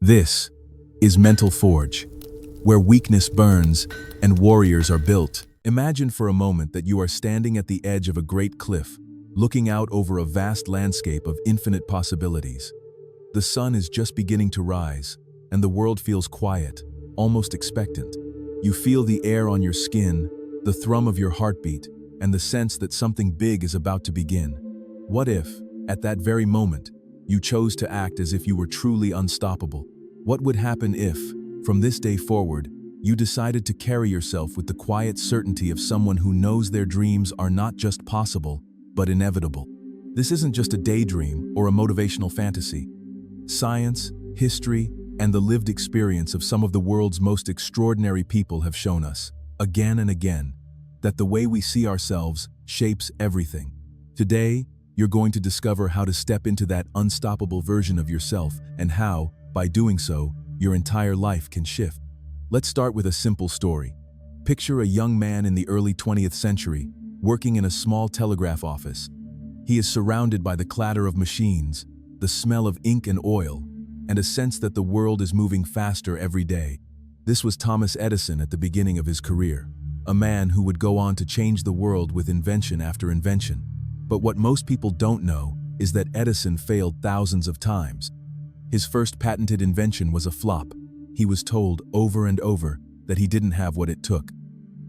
This is Mental Forge, where weakness burns and warriors are built. Imagine for a moment that you are standing at the edge of a great cliff, looking out over a vast landscape of infinite possibilities. The sun is just beginning to rise, and the world feels quiet, almost expectant. You feel the air on your skin, the thrum of your heartbeat, and the sense that something big is about to begin. What if, at that very moment, you chose to act as if you were truly unstoppable? What would happen if, from this day forward, you decided to carry yourself with the quiet certainty of someone who knows their dreams are not just possible, but inevitable? This isn't just a daydream or a motivational fantasy. Science, history, and the lived experience of some of the world's most extraordinary people have shown us, again and again, that the way we see ourselves shapes everything. Today, you're going to discover how to step into that unstoppable version of yourself and how, by doing so, your entire life can shift. Let's start with a simple story. Picture a young man in the early 20th century, working in a small telegraph office. He is surrounded by the clatter of machines, the smell of ink and oil, and a sense that the world is moving faster every day. This was Thomas Edison at the beginning of his career, a man who would go on to change the world with invention after invention. But what most people don't know is that Edison failed thousands of times. His first patented invention was a flop. He was told over and over that he didn't have what it took.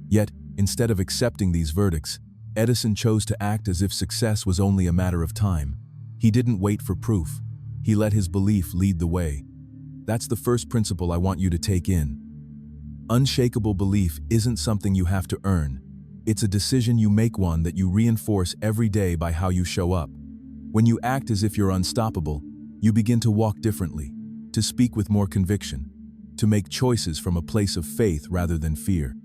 Yet, instead of accepting these verdicts, Edison chose to act as if success was only a matter of time. He didn't wait for proof. He let his belief lead the way. That's the first principle I want you to take in. Unshakable belief isn't something you have to earn. It's a decision you make, one that you reinforce every day by how you show up. When you act as if you're unstoppable, you begin to walk differently, to speak with more conviction, to make choices from a place of faith rather than fear.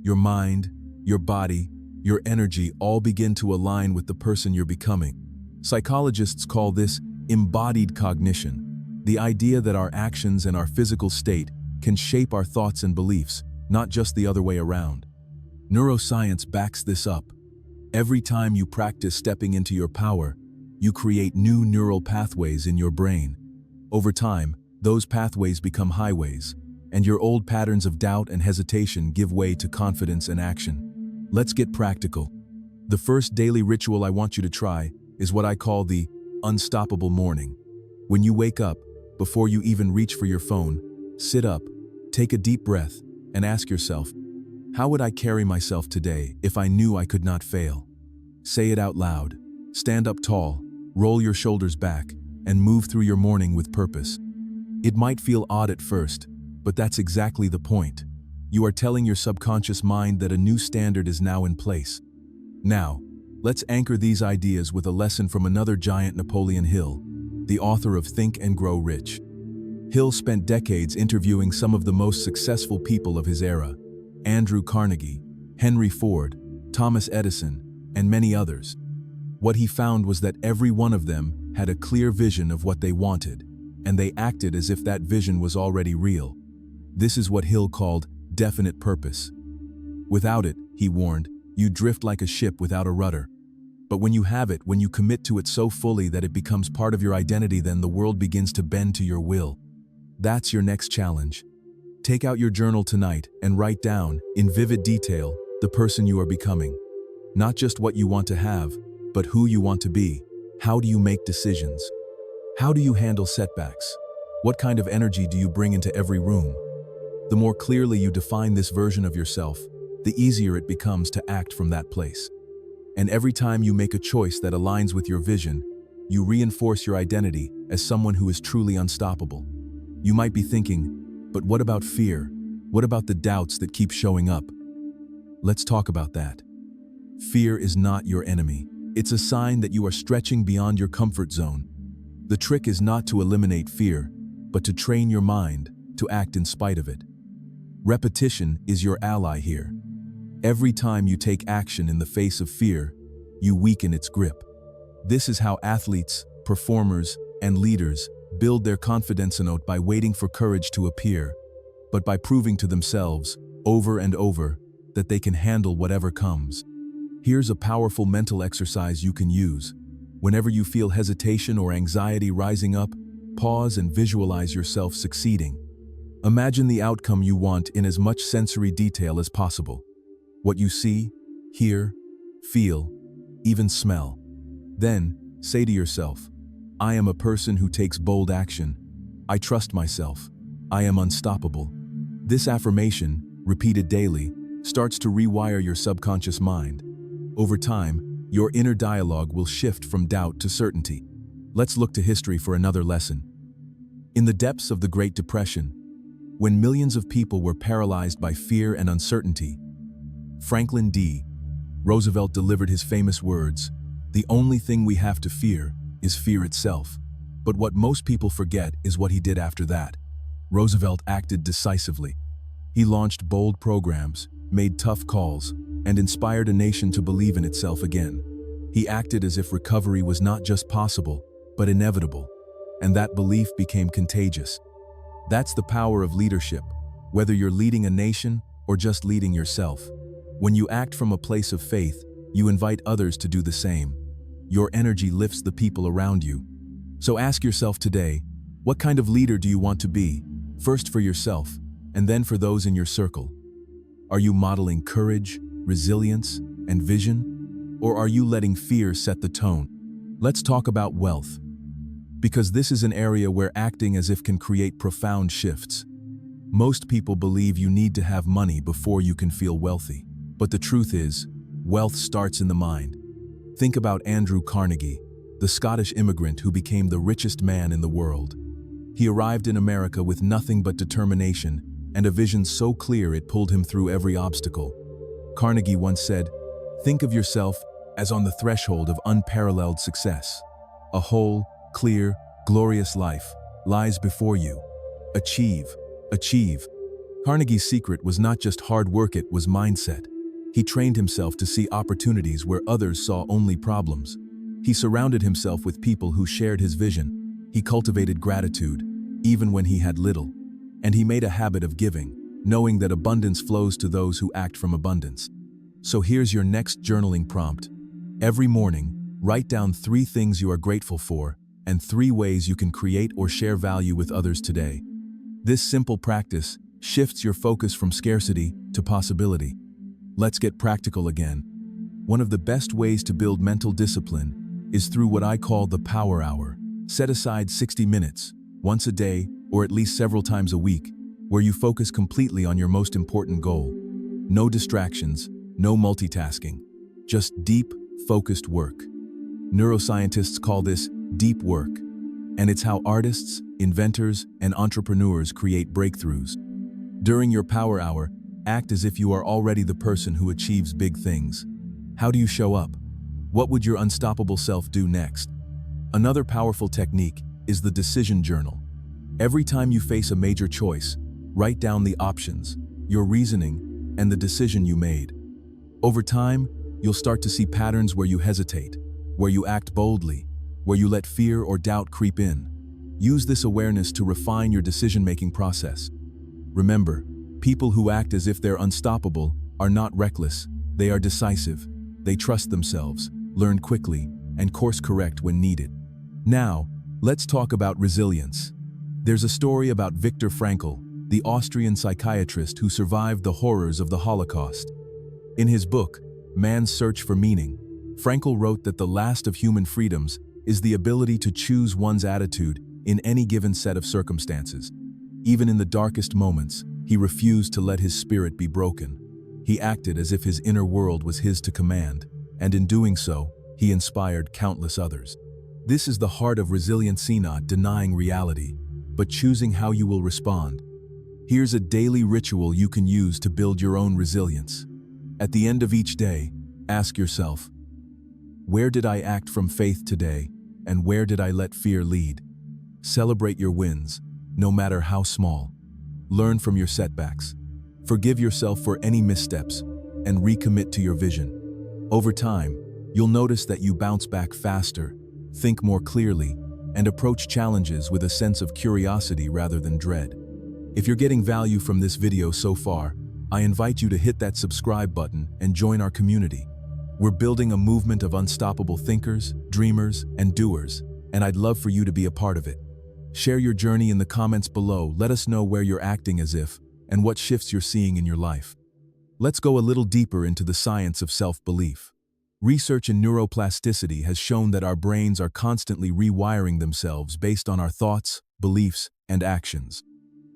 Your mind, your body, your energy all begin to align with the person you're becoming. Psychologists call this embodied cognition, the idea that our actions and our physical state can shape our thoughts and beliefs, not just the other way around. Neuroscience backs this up. Every time you practice stepping into your power, you create new neural pathways in your brain. Over time, those pathways become highways, and your old patterns of doubt and hesitation give way to confidence and action. Let's get practical. The first daily ritual I want you to try is what I call the unstoppable morning. When you wake up, before you even reach for your phone, sit up, take a deep breath, and ask yourself, how would I carry myself today if I knew I could not fail? Say it out loud. Stand up tall, roll your shoulders back, and move through your morning with purpose. It might feel odd at first, but that's exactly the point. You are telling your subconscious mind that a new standard is now in place. Now, let's anchor these ideas with a lesson from another giant, Napoleon Hill, the author of Think and Grow Rich. Hill spent decades interviewing some of the most successful people of his era: Andrew Carnegie, Henry Ford, Thomas Edison, and many others. What he found was that every one of them had a clear vision of what they wanted, and they acted as if that vision was already real. This is what Hill called definite purpose. Without it, he warned, you drift like a ship without a rudder. But when you have it, when you commit to it so fully that it becomes part of your identity, then the world begins to bend to your will. That's your next challenge. Take out your journal tonight and write down, in vivid detail, the person you are becoming. Not just what you want to have, but who you want to be. How do you make decisions? How do you handle setbacks? What kind of energy do you bring into every room? The more clearly you define this version of yourself, the easier it becomes to act from that place. And every time you make a choice that aligns with your vision, you reinforce your identity as someone who is truly unstoppable. You might be thinking, but what about fear? What about the doubts that keep showing up? Let's talk about that. Fear is not your enemy. It's a sign that you are stretching beyond your comfort zone. The trick is not to eliminate fear, but to train your mind to act in spite of it. Repetition is your ally here. Every time you take action in the face of fear, you weaken its grip. This is how athletes, performers, and leaders build their confidence, not by waiting for courage to appear, but by proving to themselves, over and over, that they can handle whatever comes. Here's a powerful mental exercise you can use. Whenever you feel hesitation or anxiety rising up, pause and visualize yourself succeeding. Imagine the outcome you want in as much sensory detail as possible. What you see, hear, feel, even smell. Then, say to yourself, I am a person who takes bold action. I trust myself. I am unstoppable. This affirmation, repeated daily, starts to rewire your subconscious mind. Over time, your inner dialogue will shift from doubt to certainty. Let's look to history for another lesson. In the depths of the Great Depression, when millions of people were paralyzed by fear and uncertainty, Franklin D. Roosevelt delivered his famous words, "The only thing we have to fear is fear itself." But what most people forget is what he did after that. Roosevelt acted decisively. He launched bold programs, made tough calls, and inspired a nation to believe in itself again. He acted as if recovery was not just possible, but inevitable, and that belief became contagious. That's the power of leadership, whether you're leading a nation or just leading yourself. When you act from a place of faith, you invite others to do the same. Your energy lifts the people around you. So ask yourself today, what kind of leader do you want to be? First for yourself, and then for those in your circle. Are you modeling courage, resilience, and vision? Or are you letting fear set the tone? Let's talk about wealth, because this is an area where acting as if can create profound shifts. Most people believe you need to have money before you can feel wealthy. But the truth is, wealth starts in the mind. Think about Andrew Carnegie, the Scottish immigrant who became the richest man in the world. He arrived in America with nothing but determination and a vision so clear it pulled him through every obstacle. Carnegie once said, "Think of yourself as on the threshold of unparalleled success. A whole, clear, glorious life lies before you. Achieve, achieve." Carnegie's secret was not just hard work, it was mindset. He trained himself to see opportunities where others saw only problems. He surrounded himself with people who shared his vision. He cultivated gratitude, even when he had little. And he made a habit of giving, knowing that abundance flows to those who act from abundance. So here's your next journaling prompt. Every morning, write down 3 things you are grateful for and 3 ways you can create or share value with others today. This simple practice shifts your focus from scarcity to possibility. Let's get practical again. One of the best ways to build mental discipline is through what I call the power hour. Set aside 60 minutes, once a day or at least several times a week, where you focus completely on your most important goal. No distractions, no multitasking, just deep, focused work. Neuroscientists call this deep work, and it's how artists, inventors, and entrepreneurs create breakthroughs. During your power hour, act as if you are already the person who achieves big things. How do you show up? What would your unstoppable self do next? Another powerful technique is the decision journal. Every time you face a major choice, write down the options, your reasoning, and the decision you made. Over time, you'll start to see patterns where you hesitate, where you act boldly, where you let fear or doubt creep in. Use this awareness to refine your decision-making process. Remember, people who act as if they're unstoppable are not reckless, they are decisive. They trust themselves, learn quickly, and course correct when needed. Now, let's talk about resilience. There's a story about Viktor Frankl, the Austrian psychiatrist who survived the horrors of the Holocaust. In his book, Man's Search for Meaning, Frankl wrote that the last of human freedoms is the ability to choose one's attitude in any given set of circumstances. Even in the darkest moments, he refused to let his spirit be broken. He acted as if his inner world was his to command, and in doing so, he inspired countless others. This is the heart of resilience, not denying reality, but choosing how you will respond. Here's a daily ritual you can use to build your own resilience. At the end of each day, ask yourself, where did I act from faith today, and where did I let fear lead? Celebrate your wins, no matter how small. Learn from your setbacks. Forgive yourself for any missteps, and recommit to your vision. Over time, you'll notice that you bounce back faster, think more clearly, and approach challenges with a sense of curiosity rather than dread. If you're getting value from this video so far, I invite you to hit that subscribe button and join our community. We're building a movement of unstoppable thinkers, dreamers, and doers, and I'd love for you to be a part of it. Share your journey in the comments below. Let us know where you're acting as if and what shifts you're seeing in your life. Let's go a little deeper into the science of self-belief. Research in neuroplasticity has shown that our brains are constantly rewiring themselves based on our thoughts, beliefs, and actions.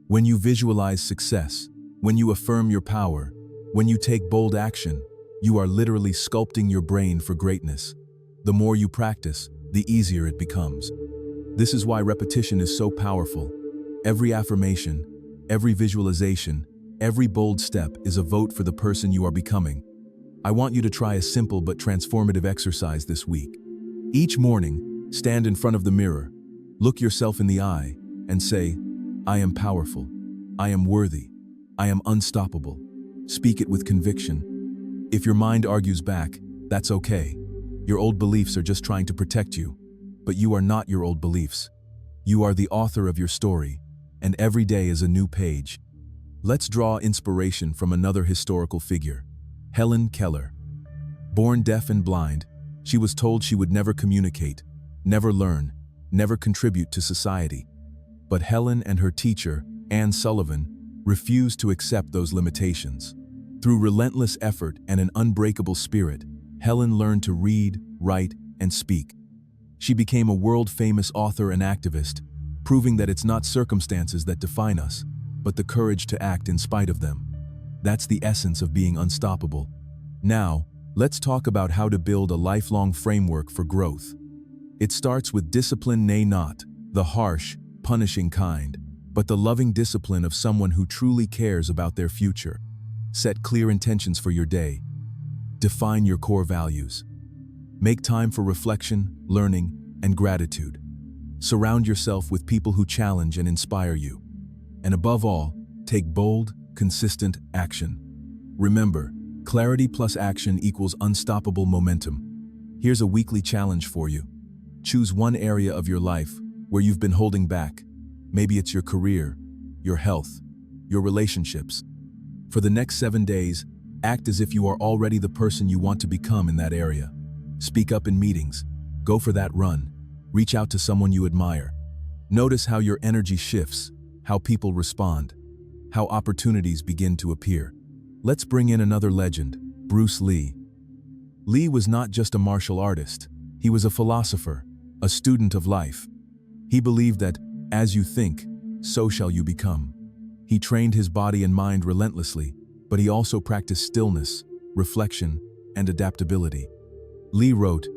When you visualize success, when you affirm your power, when you take bold action, you are literally sculpting your brain for greatness. The more you practice, the easier it becomes. This is why repetition is so powerful. Every affirmation, every visualization, every bold step is a vote for the person you are becoming. I want you to try a simple but transformative exercise this week. Each morning, stand in front of the mirror, look yourself in the eye, and say, "I am powerful. I am worthy. I am unstoppable." Speak it with conviction. If your mind argues back, that's okay. Your old beliefs are just trying to protect you. But you are not your old beliefs. You are the author of your story, and every day is a new page. Let's draw inspiration from another historical figure, Helen Keller. Born deaf and blind, she was told she would never communicate, never learn, never contribute to society. But Helen and her teacher, Anne Sullivan, refused to accept those limitations. Through relentless effort and an unbreakable spirit, Helen learned to read, write, and speak. She became a world-famous author and activist, proving that it's not circumstances that define us, but the courage to act in spite of them. That's the essence of being unstoppable. Now, let's talk about how to build a lifelong framework for growth. It starts with discipline, not the harsh, punishing kind, but the loving discipline of someone who truly cares about their future. Set clear intentions for your day. Define your core values. Make time for reflection, learning, and gratitude. Surround yourself with people who challenge and inspire you. And above all, take bold, consistent action. Remember, clarity plus action equals unstoppable momentum. Here's a weekly challenge for you. Choose one area of your life where you've been holding back. Maybe it's your career, your health, your relationships. For the next 7 days, act as if you are already the person you want to become in that area. Speak up in meetings. Go for that run. Reach out to someone you admire. Notice how your energy shifts, how people respond, how opportunities begin to appear. Let's bring in another legend, Bruce Lee. Lee was not just a martial artist. He was a philosopher, a student of life. He believed that, as you think, so shall you become. He trained his body and mind relentlessly, but he also practiced stillness, reflection, and adaptability. Lee wrote,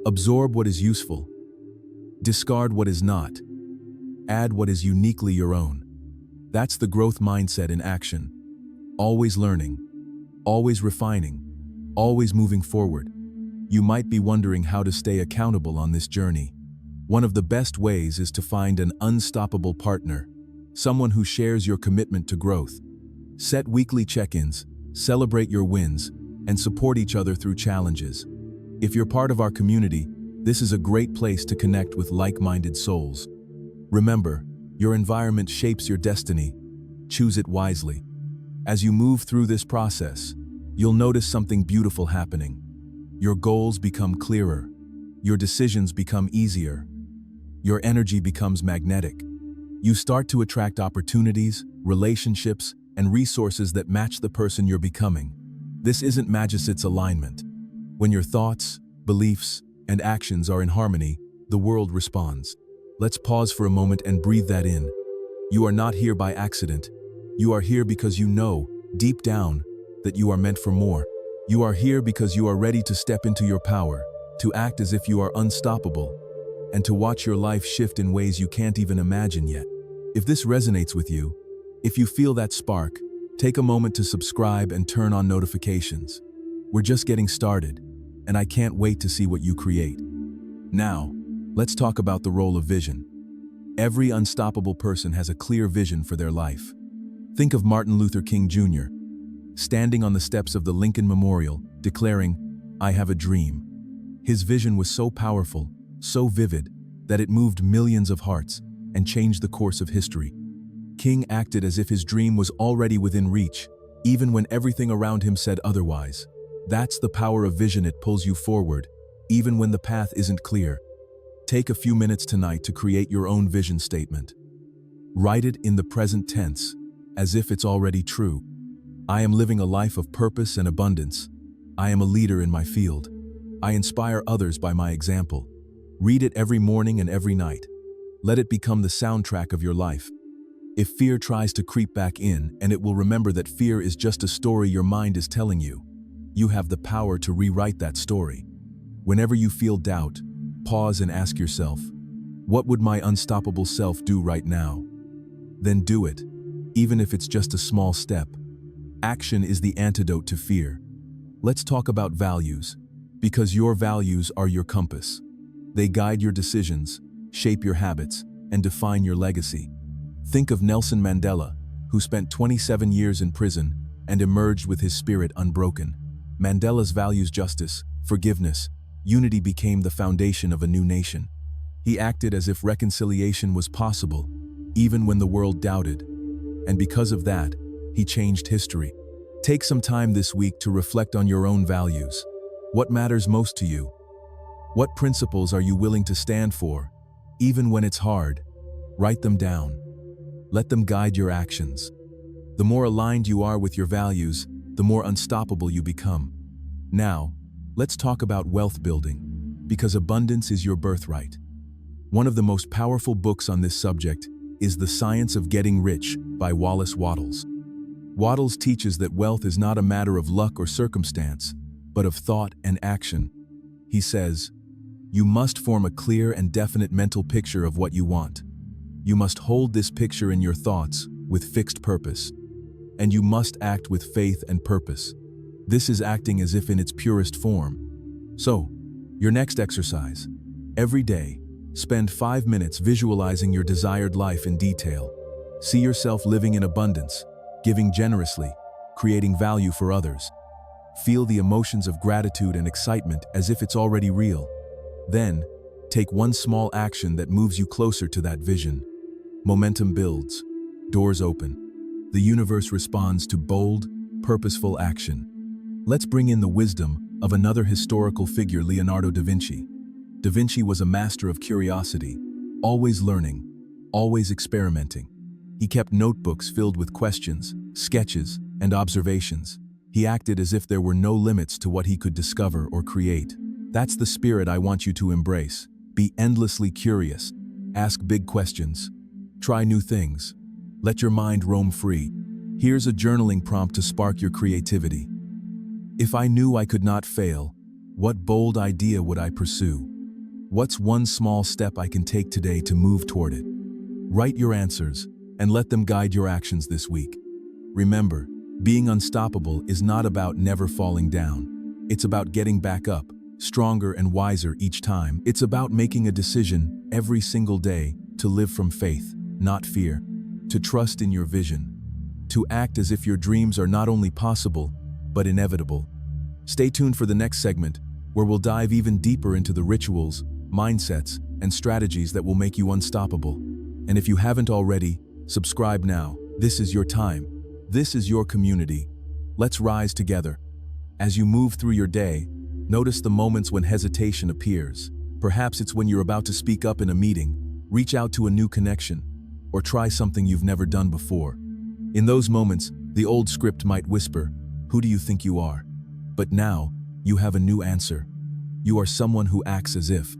"Absorb what is useful, discard what is not, add what is uniquely your own." That's the growth mindset in action. Always learning, always refining, always moving forward. You might be wondering how to stay accountable on this journey. One of the best ways is to find an unstoppable partner, someone who shares your commitment to growth. Set weekly check-ins, celebrate your wins, and support each other through challenges. If you're part of our community, this is a great place to connect with like-minded souls. Remember, your environment shapes your destiny. Choose it wisely. As you move through this process, you'll notice something beautiful happening. Your goals become clearer. Your decisions become easier. Your energy becomes magnetic. You start to attract opportunities, relationships, and resources that match the person you're becoming. This isn't Magicit's alignment. When your thoughts, beliefs, and actions are in harmony, the world responds. Let's pause for a moment and breathe that in. You are not here by accident. You are here because you know, deep down, that you are meant for more. You are here because you are ready to step into your power, to act as if you are unstoppable, and to watch your life shift in ways you can't even imagine yet. If this resonates with you, if you feel that spark, take a moment to subscribe and turn on notifications. We're just getting started, and I can't wait to see what you create. Now, let's talk about the role of vision. Every unstoppable person has a clear vision for their life. Think of Martin Luther King Jr., standing on the steps of the Lincoln Memorial, declaring, "I have a dream." His vision was so powerful, so vivid, that it moved millions of hearts and changed the course of history. King acted as if his dream was already within reach, even when everything around him said otherwise. That's the power of vision. It pulls you forward, even when the path isn't clear. Take a few minutes tonight to create your own vision statement. Write it in the present tense, as if it's already true. I am living a life of purpose and abundance. I am a leader in my field. I inspire others by my example. Read it every morning and every night. Let it become the soundtrack of your life. If fear tries to creep back in, and it will remember that fear is just a story your mind is telling you, you have the power to rewrite that story. Whenever you feel doubt, pause and ask yourself, what would my unstoppable self do right now? Then do it, even if it's just a small step. Action is the antidote to fear. Let's talk about values, because your values are your compass. They guide your decisions, shape your habits, and define your legacy. Think of Nelson Mandela, who spent 27 years in prison and emerged with his spirit unbroken. Mandela's values justice, forgiveness, unity became the foundation of a new nation. He acted as if reconciliation was possible, even when the world doubted. And because of that, he changed history. Take some time this week to reflect on your own values. What matters most to you? What principles are you willing to stand for, even when it's hard? Write them down. Let them guide your actions. The more aligned you are with your values, the more unstoppable you become. Now, let's talk about wealth building, because abundance is your birthright. One of the most powerful books on this subject is The Science of Getting Rich by Wallace Wattles. Wattles teaches that wealth is not a matter of luck or circumstance, but of thought and action. He says, you must form a clear and definite mental picture of what you want. You must hold this picture in your thoughts with fixed purpose. And you must act with faith and purpose. This is acting as if in its purest form. So, your next exercise. Every day, spend 5 minutes visualizing your desired life in detail. See yourself living in abundance, giving generously, creating value for others. Feel the emotions of gratitude and excitement as if it's already real. Then, take one small action that moves you closer to that vision. Momentum builds. Doors open. The universe responds to bold, purposeful action. Let's bring in the wisdom of another historical figure, Leonardo da Vinci. Da Vinci was a master of curiosity, always learning, always experimenting. He kept notebooks filled with questions, sketches, and observations. He acted as if there were no limits to what he could discover or create. That's the spirit I want you to embrace. Be endlessly curious. Ask big questions. Try new things. Let your mind roam free. Here's a journaling prompt to spark your creativity. If I knew I could not fail, what bold idea would I pursue? What's one small step I can take today to move toward it? Write your answers and let them guide your actions this week. Remember, being unstoppable is not about never falling down. It's about getting back up, stronger and wiser each time. It's about making a decision every single day to live from faith, not fear, to trust in your vision, to act as if your dreams are not only possible, but inevitable. Stay tuned for the next segment, where we'll dive even deeper into the rituals, mindsets, and strategies that will make you unstoppable. And if you haven't already, subscribe now. This is your time. This is your community. Let's rise together. As you move through your day, notice the moments when hesitation appears. Perhaps it's when you're about to speak up in a meeting, reach out to a new connection, or try something you've never done before. In those moments, the old script might whisper, "Who do you think you are?" But now, you have a new answer. You are someone who acts as if.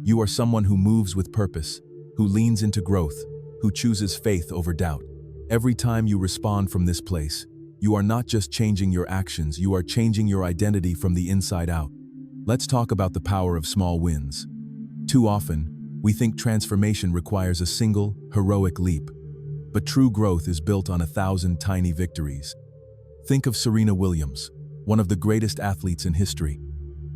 You are someone who moves with purpose, who leans into growth, who chooses faith over doubt. Every time you respond from this place, you are not just changing your actions, you are changing your identity from the inside out. Let's talk about the power of small wins. Too often, we think transformation requires a single, heroic leap. But true growth is built on 1,000 tiny victories. Think of Serena Williams, one of the greatest athletes in history.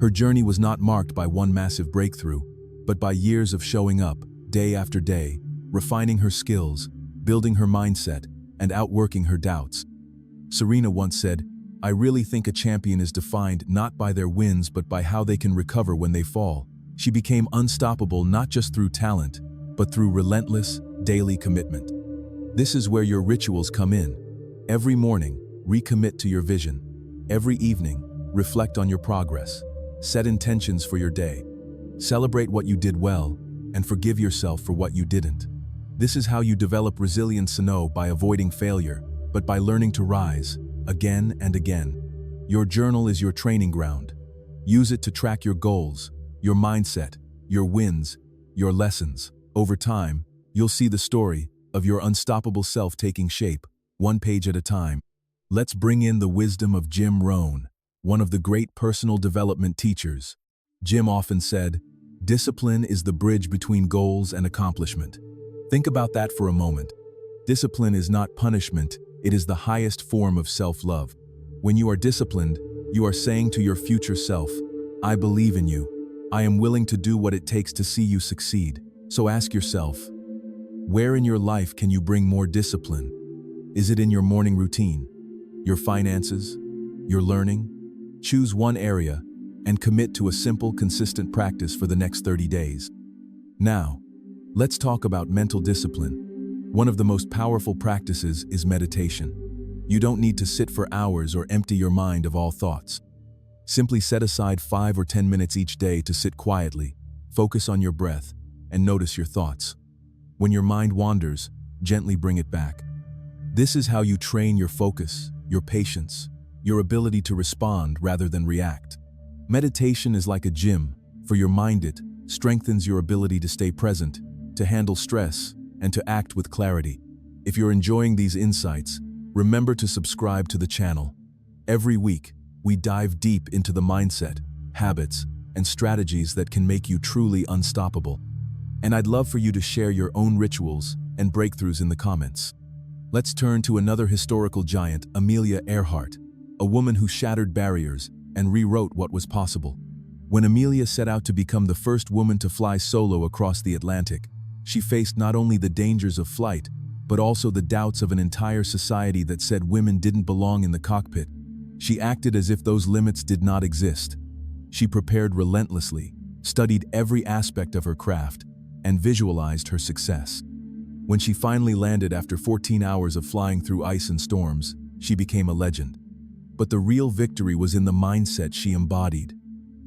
Her journey was not marked by one massive breakthrough, but by years of showing up, day after day, refining her skills, building her mindset, and outworking her doubts. Serena once said, "I really think a champion is defined not by their wins but by how they can recover when they fall." She became unstoppable not just through talent, but through relentless, daily commitment. This is where your rituals come in. Every morning, recommit to your vision. Every evening, reflect on your progress. Set intentions for your day. Celebrate what you did well, and forgive yourself for what you didn't. This is how you develop resilience, no by avoiding failure, but by learning to rise, again and again. Your journal is your training ground. Use it to track your goals, your mindset, your wins, your lessons. Over time, you'll see the story of your unstoppable self taking shape, one page at a time. Let's bring in the wisdom of Jim Rohn, one of the great personal development teachers. Jim often said, "Discipline is the bridge between goals and accomplishment." Think about that for a moment. Discipline is not punishment, it is the highest form of self-love. When you are disciplined, you are saying to your future self, "I believe in you. I am willing to do what it takes to see you succeed." So ask yourself, where in your life can you bring more discipline? Is it in your morning routine, your finances, your learning? Choose one area and commit to a simple, consistent practice for the next 30 days. Now, let's talk about mental discipline. One of the most powerful practices is meditation. You don't need to sit for hours or empty your mind of all thoughts. Simply set aside 5 or 10 minutes each day to sit quietly, focus on your breath, and notice your thoughts. When your mind wanders, gently bring it back. This is how you train your focus, your patience, your ability to respond rather than react. Meditation is like a gym. For your mind, it strengthens your ability to stay present, to handle stress, and to act with clarity. If you're enjoying these insights, remember to subscribe to the channel. Every week, we dive deep into the mindset, habits, and strategies that can make you truly unstoppable. And I'd love for you to share your own rituals and breakthroughs in the comments. Let's turn to another historical giant, Amelia Earhart, a woman who shattered barriers and rewrote what was possible. When Amelia set out to become the first woman to fly solo across the Atlantic, she faced not only the dangers of flight, but also the doubts of an entire society that said women didn't belong in the cockpit. She acted as if those limits did not exist. She prepared relentlessly, studied every aspect of her craft, and visualized her success. When she finally landed after 14 hours of flying through ice and storms, she became a legend. But the real victory was in the mindset she embodied.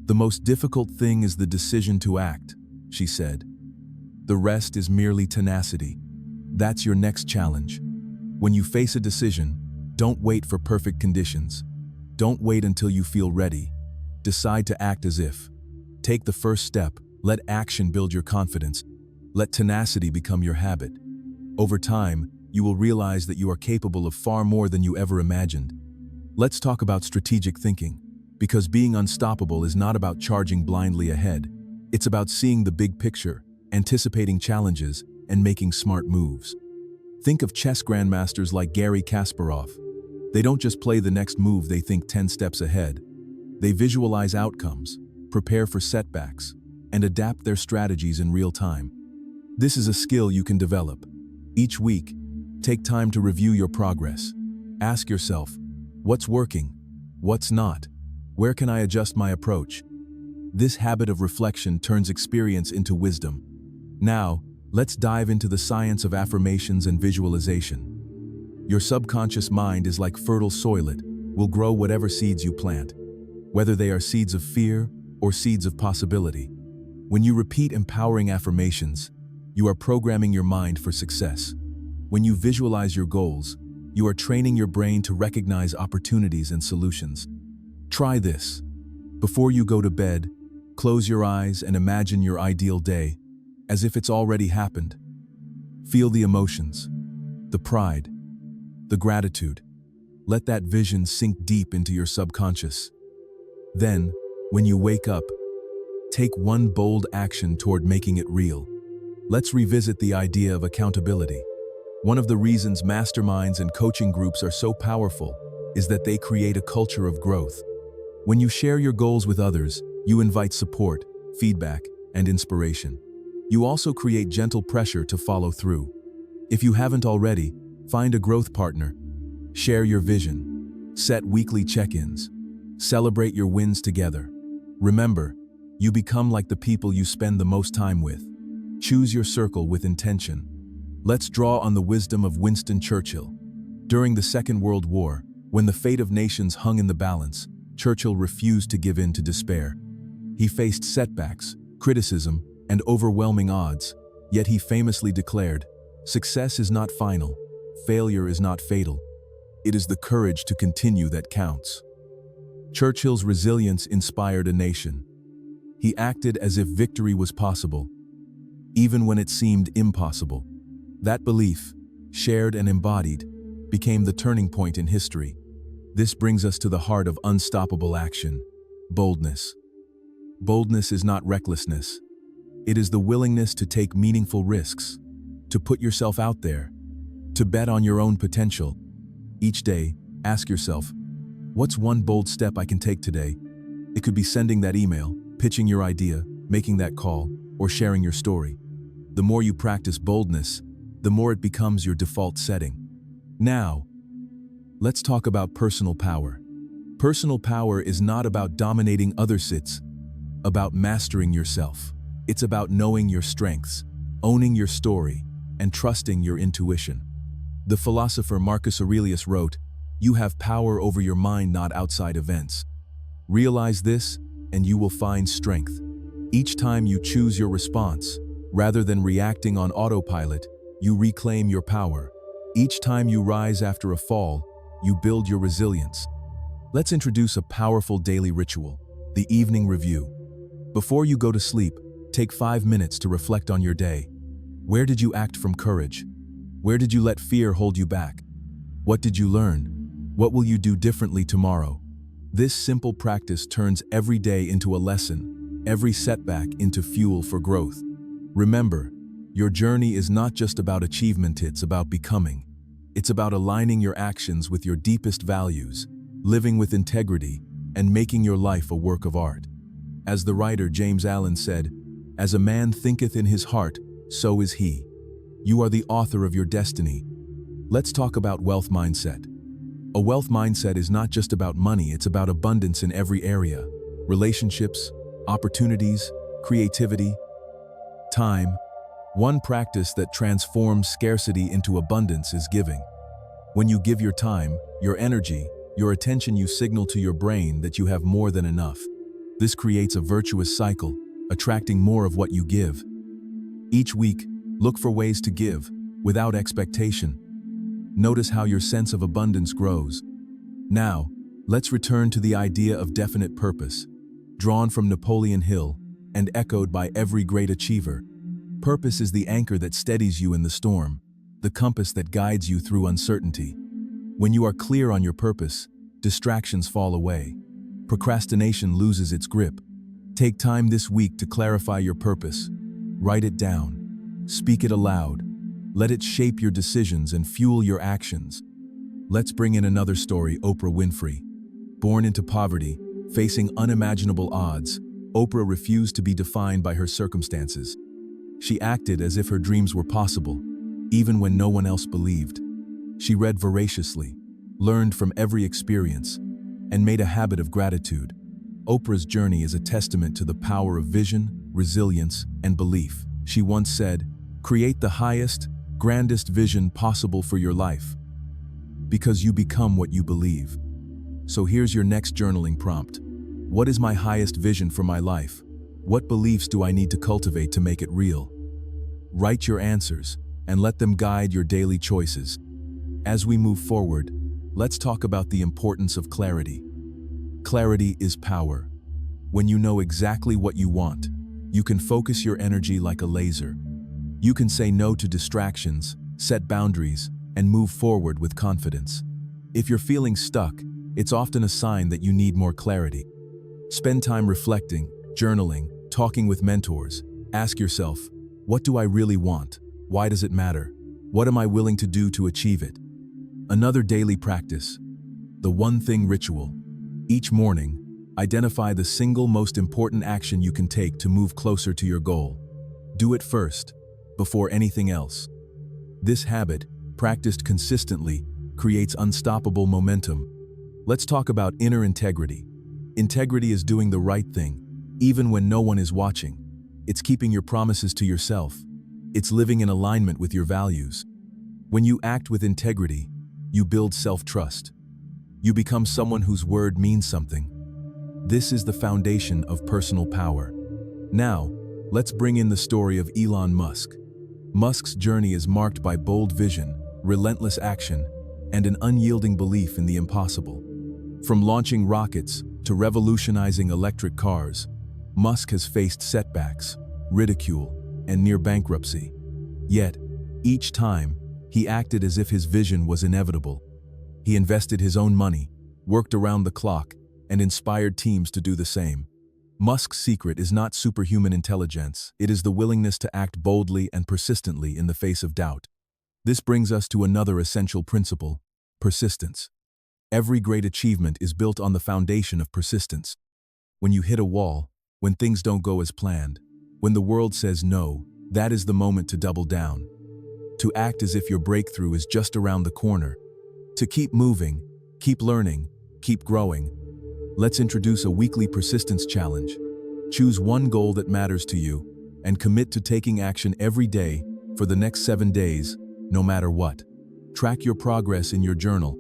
"The most difficult thing is the decision to act," she said. "The rest is merely tenacity." That's your next challenge. When you face a decision, don't wait for perfect conditions. Don't wait until you feel ready. Decide to act as if. Take the first step. Let action build your confidence. Let tenacity become your habit. Over time, you will realize that you are capable of far more than you ever imagined. Let's talk about strategic thinking, because being unstoppable is not about charging blindly ahead. It's about seeing the big picture, anticipating challenges, and making smart moves. Think of chess grandmasters like Garry Kasparov. They don't just play the next move, they think 10 steps ahead. They visualize outcomes, prepare for setbacks, and adapt their strategies in real time. This is a skill you can develop. Each week, take time to review your progress. Ask yourself, what's working? What's not? Where can I adjust my approach? This habit of reflection turns experience into wisdom. Now, let's dive into the science of affirmations and visualization. Your subconscious mind is like fertile soil. It will grow whatever seeds you plant, whether they are seeds of fear or seeds of possibility. When you repeat empowering affirmations, you are programming your mind for success. When you visualize your goals, you are training your brain to recognize opportunities and solutions. Try this. Before you go to bed, close your eyes and imagine your ideal day, as if it's already happened. Feel the emotions, the pride, the gratitude. Let that vision sink deep into your subconscious. Then, when you wake up, take one bold action toward making it real. Let's revisit the idea of accountability. One of the reasons masterminds and coaching groups are so powerful is that they create a culture of growth. When you share your goals with others, you invite support, feedback, and inspiration. You also create gentle pressure to follow through. If you haven't already, find a growth partner. Share your vision. Set weekly check-ins. Celebrate your wins together. Remember, you become like the people you spend the most time with. Choose your circle with intention. Let's draw on the wisdom of Winston Churchill. During the Second World War, when the fate of nations hung in the balance, Churchill refused to give in to despair. He faced setbacks, criticism, and overwhelming odds, yet he famously declared, "Success is not final, failure is not fatal. It is the courage to continue that counts." Churchill's resilience inspired a nation. He acted as if victory was possible, even when it seemed impossible. That belief, shared and embodied, became the turning point in history. This brings us to the heart of unstoppable action: boldness. Boldness is not recklessness. It is the willingness to take meaningful risks, to put yourself out there, to bet on your own potential. Each day, ask yourself, what's one bold step I can take today? It could be sending that email, pitching your idea, making that call, or sharing your story. The more you practice boldness, the more it becomes your default setting. Now, let's talk about personal power. Personal power is not about dominating others, it's about mastering yourself. It's about knowing your strengths, owning your story, and trusting your intuition. The philosopher Marcus Aurelius wrote, "You have power over your mind, not outside events." Realize this, and you will find strength. Each time you choose your response, rather than reacting on autopilot, you reclaim your power. Each time you rise after a fall, you build your resilience. Let's introduce a powerful daily ritual: the evening review. Before you go to sleep, take 5 minutes to reflect on your day. Where did you act from courage? Where did you let fear hold you back? What did you learn? What will you do differently tomorrow? This simple practice turns every day into a lesson, every setback into fuel for growth. Remember, your journey is not just about achievement, it's about becoming. It's about aligning your actions with your deepest values, living with integrity, and making your life a work of art. As the writer James Allen said, "As a man thinketh in his heart, so is he." You are the author of your destiny. Let's talk about wealth mindset. A wealth mindset is not just about money, it's about abundance in every area: relationships, opportunities, creativity, time. One practice that transforms scarcity into abundance is giving. When you give your time, your energy, your attention, you signal to your brain that you have more than enough. This creates a virtuous cycle, attracting more of what you give. Each week, look for ways to give, without expectation. Notice how your sense of abundance grows. Now, let's return to the idea of definite purpose. Drawn from Napoleon Hill, and echoed by every great achiever, purpose is the anchor that steadies you in the storm, the compass that guides you through uncertainty. When you are clear on your purpose, distractions fall away. Procrastination loses its grip. Take time this week to clarify your purpose. Write it down. Speak it aloud. Let it shape your decisions and fuel your actions. Let's bring in another story: Oprah Winfrey. Born into poverty, facing unimaginable odds, Oprah refused to be defined by her circumstances. She acted as if her dreams were possible, even when no one else believed. She read voraciously, learned from every experience, and made a habit of gratitude. Oprah's journey is a testament to the power of vision, resilience, and belief. She once said, "Create the highest, grandest vision possible for your life, because you become what you believe." So here's your next journaling prompt. What is my highest vision for my life? What beliefs do I need to cultivate to make it real? Write your answers, and let them guide your daily choices. As we move forward, let's talk about the importance of clarity. Clarity is power. When you know exactly what you want, you can focus your energy like a laser. You can say no to distractions, set boundaries, and move forward with confidence. If you're feeling stuck, it's often a sign that you need more clarity. Spend time reflecting, journaling, talking with mentors. Ask yourself, what do I really want? Why does it matter? What am I willing to do to achieve it? Another daily practice: the one thing ritual. Each morning, identify the single most important action you can take to move closer to your goal. Do it first, before anything else. This habit, practiced consistently, creates unstoppable momentum. Let's talk about inner integrity. Integrity is doing the right thing, even when no one is watching. It's keeping your promises to yourself. It's living in alignment with your values. When you act with integrity, you build self-trust. You become someone whose word means something. This is the foundation of personal power. Now, Let's bring in the story of Elon Musk. Musk's journey is marked by bold vision, relentless action, and an unyielding belief in the impossible. From launching rockets to revolutionizing electric cars, Musk has faced setbacks, ridicule, and near bankruptcy. Yet, each time, he acted as if his vision was inevitable. He invested his own money, worked around the clock, and inspired teams to do the same. Musk's secret is not superhuman intelligence, it is the willingness to act boldly and persistently in the face of doubt. This brings us to another essential principle: persistence. Every great achievement is built on the foundation of persistence. When you hit a wall, when things don't go as planned, when the world says no, that is the moment to double down. To act as if your breakthrough is just around the corner. To keep moving, keep learning, keep growing. Let's introduce a weekly persistence challenge. Choose one goal that matters to you and commit to taking action every day for the next 7 days, no matter what. Track your progress in your journal.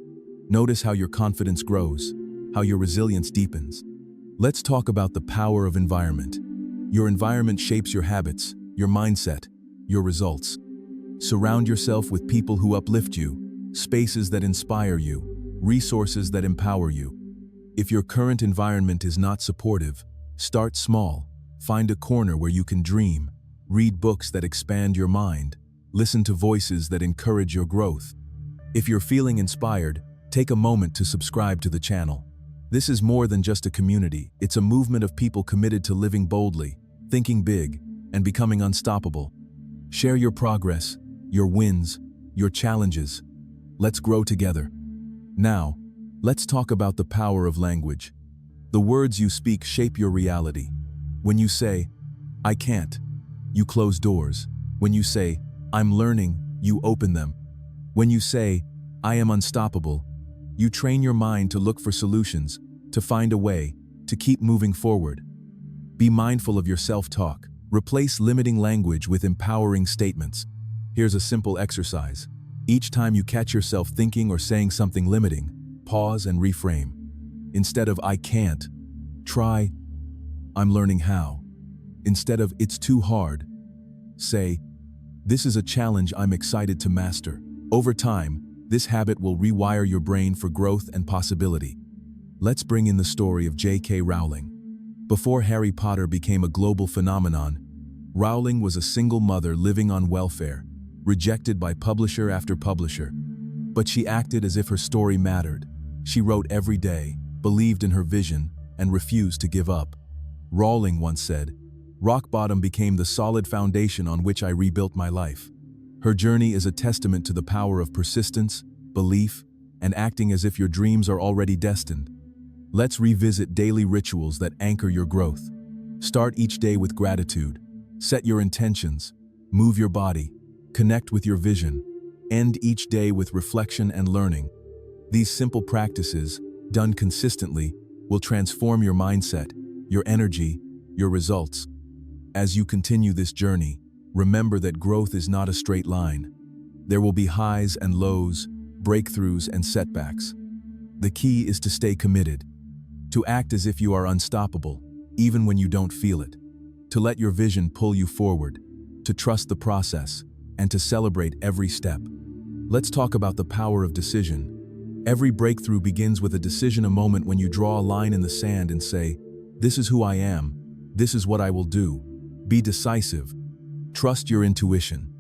Notice how your confidence grows, how your resilience deepens. Let's talk about the power of environment. Your environment shapes your habits, your mindset, your results. Surround yourself with people who uplift you, spaces that inspire you, resources that empower you. If your current environment is not supportive, start small. Find a corner where you can dream, read books that expand your mind, listen to voices that encourage your growth. If you're feeling inspired, take a moment to subscribe to the channel. This is more than just a community, it's a movement of people committed to living boldly, thinking big, and becoming unstoppable. Share your progress, your wins, your challenges. Let's grow together. Now, let's talk about the power of language. The words you speak shape your reality. When you say, "I can't," you close doors. When you say, "I'm learning," you open them. When you say, "I am unstoppable," you train your mind to look for solutions, to find a way, to keep moving forward. Be mindful of your self-talk. Replace limiting language with empowering statements. Here's a simple exercise. Each time you catch yourself thinking or saying something limiting, pause and reframe. Instead of "I can't," try "I'm learning how." Instead of "It's too hard," say "This is a challenge I'm excited to master." Over time, this habit will rewire your brain for growth and possibility. Let's bring in the story of J.K. Rowling. Before Harry Potter became a global phenomenon, Rowling was a single mother living on welfare, rejected by publisher after publisher. But she acted as if her story mattered. She wrote every day, believed in her vision, and refused to give up. Rowling once said, "Rock bottom became the solid foundation on which I rebuilt my life." Her journey is a testament to the power of persistence, belief, and acting as if your dreams are already destined. Let's revisit daily rituals that anchor your growth. Start each day with gratitude. Set your intentions. Move your body. Connect with your vision. End each day with reflection and learning. These simple practices, done consistently, will transform your mindset, your energy, your results. As you continue this journey, remember that growth is not a straight line. There will be highs and lows, breakthroughs and setbacks. The key is to stay committed, to act as if you are unstoppable, even when you don't feel it, to let your vision pull you forward, to trust the process, and to celebrate every step. Let's talk about the power of decision. Every breakthrough begins with a decision, a moment when you draw a line in the sand and say, "This is who I am, this is what I will do." Be decisive. Trust your intuition.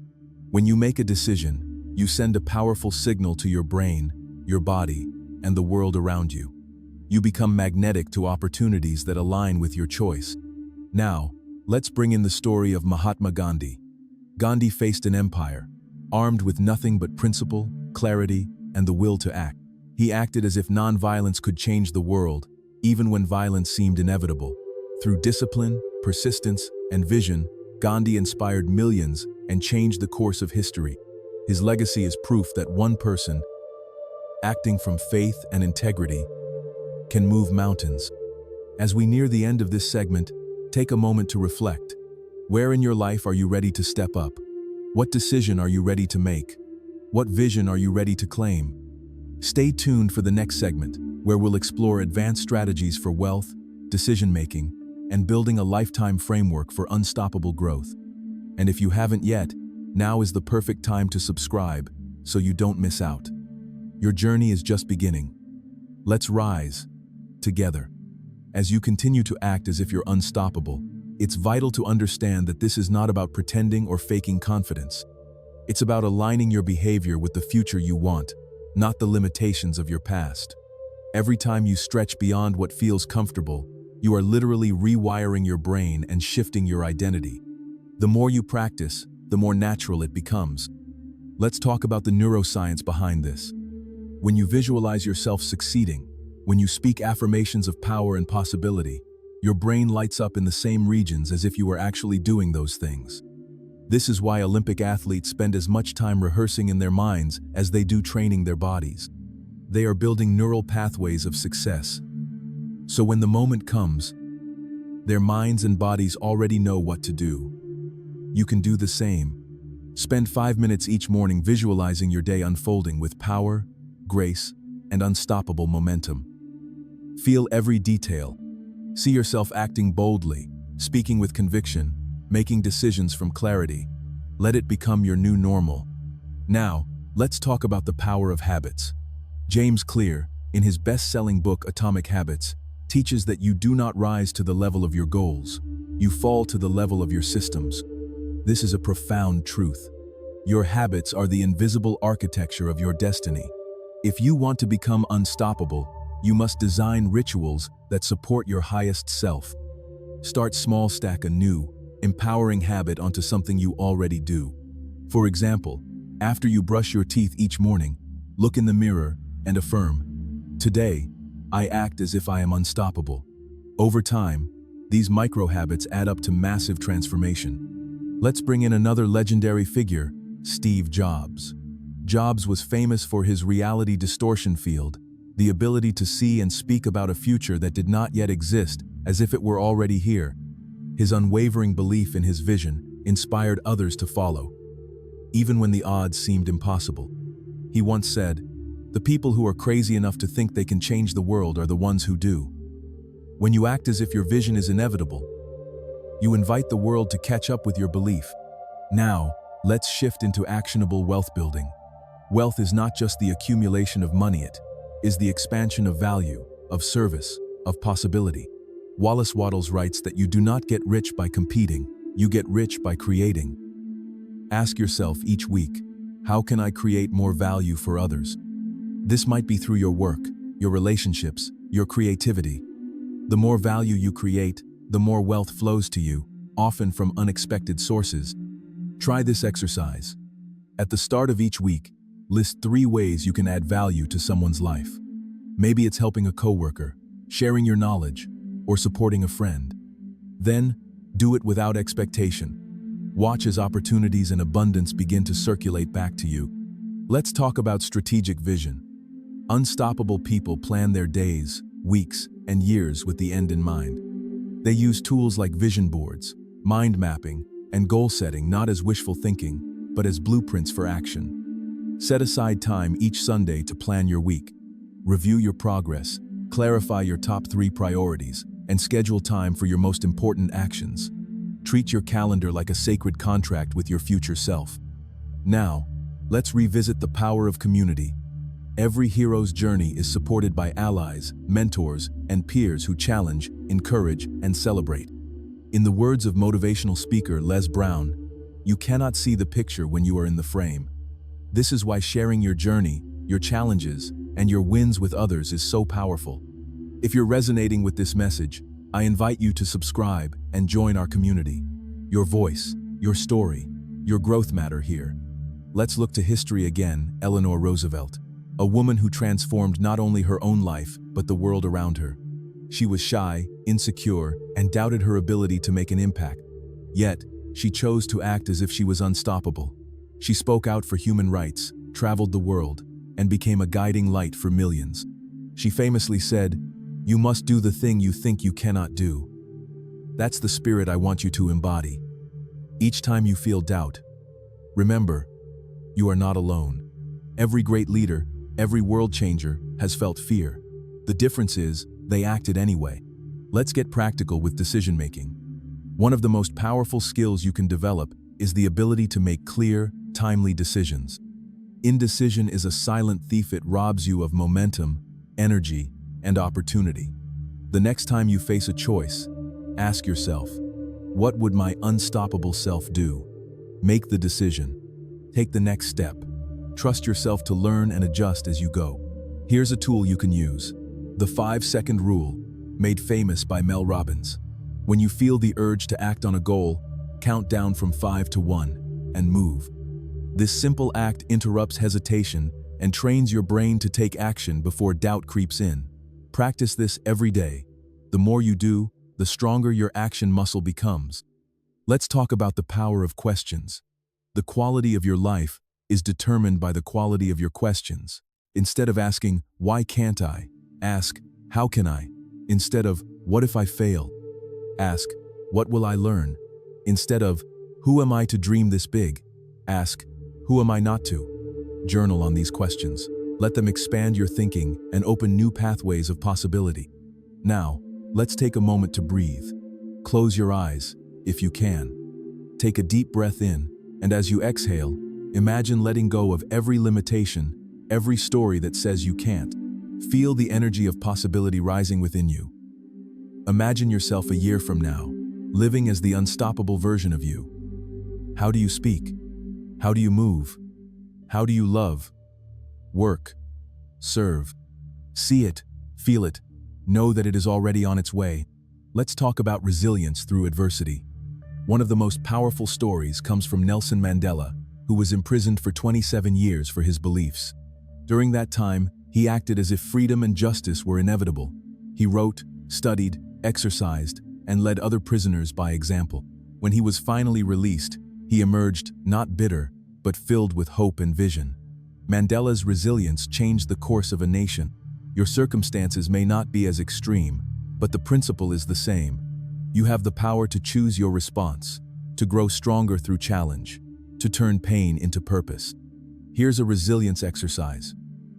When you make a decision, you send a powerful signal to your brain, your body, and the world around you. You become magnetic to opportunities that align with your choice. Now, let's bring in the story of Mahatma Gandhi. Gandhi faced an empire, armed with nothing but principle, clarity, and the will to act. He acted as if nonviolence could change the world, even when violence seemed inevitable. Through discipline, persistence, and vision, Gandhi inspired millions and changed the course of history. His legacy is proof that one person, acting from faith and integrity, can move mountains. As we near the end of this segment, take a moment to reflect. Where in your life are you ready to step up? What decision are you ready to make? What vision are you ready to claim? Stay tuned for the next segment, where we'll explore advanced strategies for wealth, decision-making, and building a lifetime framework for unstoppable growth. And if you haven't yet, now is the perfect time to subscribe so you don't miss out. Your journey is just beginning. Let's rise together. As you continue to act as if you're unstoppable, it's vital to understand that this is not about pretending or faking confidence. It's about aligning your behavior with the future you want, not the limitations of your past. Every time you stretch beyond what feels comfortable, you are literally rewiring your brain and shifting your identity. The more you practice, the more natural it becomes. Let's talk about the neuroscience behind this. When you visualize yourself succeeding, when you speak affirmations of power and possibility, your brain lights up in the same regions as if you were actually doing those things. This is why Olympic athletes spend as much time rehearsing in their minds as they do training their bodies. They are building neural pathways of success. So when the moment comes, their minds and bodies already know what to do. You can do the same. Spend 5 minutes each morning visualizing your day unfolding with power, grace, and unstoppable momentum. Feel every detail. See yourself acting boldly, speaking with conviction, making decisions from clarity. Let it become your new normal. Now, let's talk about the power of habits. James Clear, in his best-selling book Atomic Habits, teaches that you do not rise to the level of your goals. You fall to the level of your systems. This is a profound truth. Your habits are the invisible architecture of your destiny. If you want to become unstoppable, you must design rituals that support your highest self. Start small, stack a new, empowering habit onto something you already do. For example, after you brush your teeth each morning, look in the mirror and affirm, "Today, I act as if I am unstoppable." Over time, these micro habits add up to massive transformation. Let's bring in another legendary figure, Steve Jobs. Jobs was famous for his reality distortion field, the ability to see and speak about a future that did not yet exist as if it were already here. His unwavering belief in his vision inspired others to follow, even when the odds seemed impossible. He once said, "The people who are crazy enough to think they can change the world are the ones who do." When you act as if your vision is inevitable, you invite the world to catch up with your belief. Now, let's shift into actionable wealth building. Wealth is not just the accumulation of money, it is the expansion of value, of service, of possibility. Wallace Wattles writes that you do not get rich by competing, you get rich by creating. Ask yourself each week, how can I create more value for others? This might be through your work, your relationships, your creativity. The more value you create, the more wealth flows to you, often from unexpected sources. Try this exercise. At the start of each week, list 3 ways you can add value to someone's life. Maybe it's helping a coworker, sharing your knowledge, or supporting a friend. Then, do it without expectation. Watch as opportunities and abundance begin to circulate back to you. Let's talk about strategic vision. Unstoppable people plan their days, weeks, and years with the end in mind. They use tools like vision boards, mind mapping, and goal setting not as wishful thinking, but as blueprints for action. Set aside time each Sunday to plan your week. Review your progress, clarify your top 3 priorities, and schedule time for your most important actions. Treat your calendar like a sacred contract with your future self. Now, let's revisit the power of community. Every hero's journey is supported by allies, mentors, and peers who challenge, encourage, and celebrate. In the words of motivational speaker Les Brown, you cannot see the picture when you are in the frame. This is why sharing your journey, your challenges, and your wins with others is so powerful. If you're resonating with this message, I invite you to subscribe and join our community. Your voice, your story, your growth matter here. Let's look to history again. Eleanor Roosevelt, a woman who transformed not only her own life, but the world around her. She was shy, insecure, and doubted her ability to make an impact. Yet, she chose to act as if she was unstoppable. She spoke out for human rights, traveled the world, and became a guiding light for millions. She famously said, "You must do the thing you think you cannot do." That's the spirit I want you to embody. Each time you feel doubt, remember, you are not alone. Every great leader, every world changer has felt fear. The difference is, they acted anyway. Let's get practical with decision-making. One of the most powerful skills you can develop is the ability to make clear, timely decisions. Indecision is a silent thief. It robs you of momentum, energy, and opportunity. The next time you face a choice, ask yourself, what would my unstoppable self do? Make the decision. Take the next step. Trust yourself to learn and adjust as you go. Here's a tool you can use. The 5-second rule, made famous by Mel Robbins. When you feel the urge to act on a goal, count down from 5 to 1 and move. This simple act interrupts hesitation and trains your brain to take action before doubt creeps in. Practice this every day. The more you do, the stronger your action muscle becomes. Let's talk about the power of questions. The quality of your life is determined by the quality of your questions. Instead of asking, "Why can't I?" ask, "How can I?" Instead of, "What if I fail?" ask, "What will I learn?" Instead of, "Who am I to dream this big?" ask, "Who am I not to?" Journal on these questions. Let them expand your thinking and open new pathways of possibility. Now, let's take a moment to breathe. Close your eyes, if you can. Take a deep breath in, and as you exhale, imagine letting go of every limitation, every story that says you can't. Feel the energy of possibility rising within you. Imagine yourself a year from now, living as the unstoppable version of you. How do you speak? How do you move? How do you love? Work? Serve? See it, feel it, know that it is already on its way. Let's talk about resilience through adversity. One of the most powerful stories comes from Nelson Mandela, who was imprisoned for 27 years for his beliefs. During that time, he acted as if freedom and justice were inevitable. He wrote, studied, exercised, and led other prisoners by example. When he was finally released, he emerged not bitter, but filled with hope and vision. Mandela's resilience changed the course of a nation. Your circumstances may not be as extreme, but the principle is the same. You have the power to choose your response, to grow stronger through challenge, to turn pain into purpose. Here's a resilience exercise.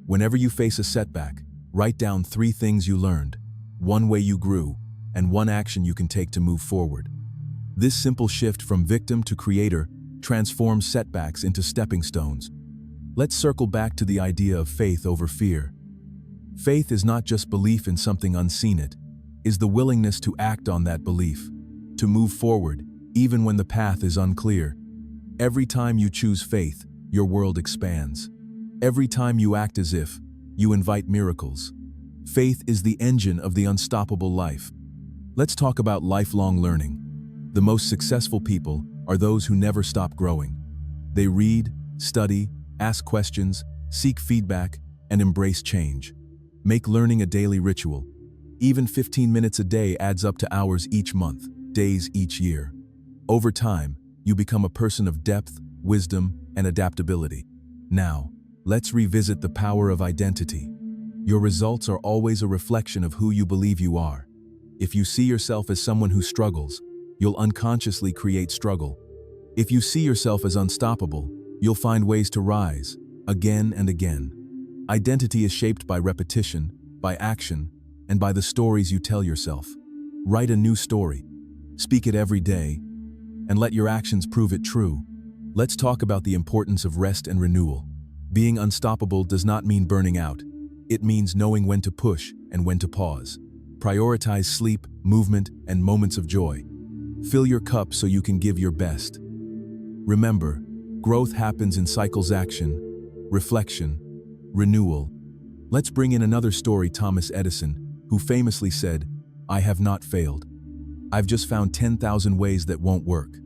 Whenever you face a setback, write down 3 things you learned, 1 way you grew, and 1 action you can take to move forward. This simple shift from victim to creator transforms setbacks into stepping stones. Let's circle back to the idea of faith over fear. Faith is not just belief in something unseen, it is the willingness to act on that belief, to move forward, even when the path is unclear. Every time you choose faith, your world expands. Every time you act as if, you invite miracles. Faith is the engine of the unstoppable life. Let's talk about lifelong learning. The most successful people are those who never stop growing. They read, study, ask questions, seek feedback, and embrace change. Make learning a daily ritual. Even 15 minutes a day adds up to hours each month, days each year. Over time, you become a person of depth, wisdom, and adaptability. Now, let's revisit the power of identity. Your results are always a reflection of who you believe you are. If you see yourself as someone who struggles, you'll unconsciously create struggle. If you see yourself as unstoppable, you'll find ways to rise, again and again. Identity is shaped by repetition, by action, and by the stories you tell yourself. Write a new story, speak it every day, and let your actions prove it true. Let's talk about the importance of rest and renewal. Being unstoppable does not mean burning out. It means knowing when to push and when to pause. Prioritize sleep, movement, and moments of joy. Fill your cup so you can give your best. Remember, growth happens in cycles: action, reflection, renewal. Let's bring in another story: Thomas Edison, who famously said, "I have not failed. I've just found 10,000 ways that won't work."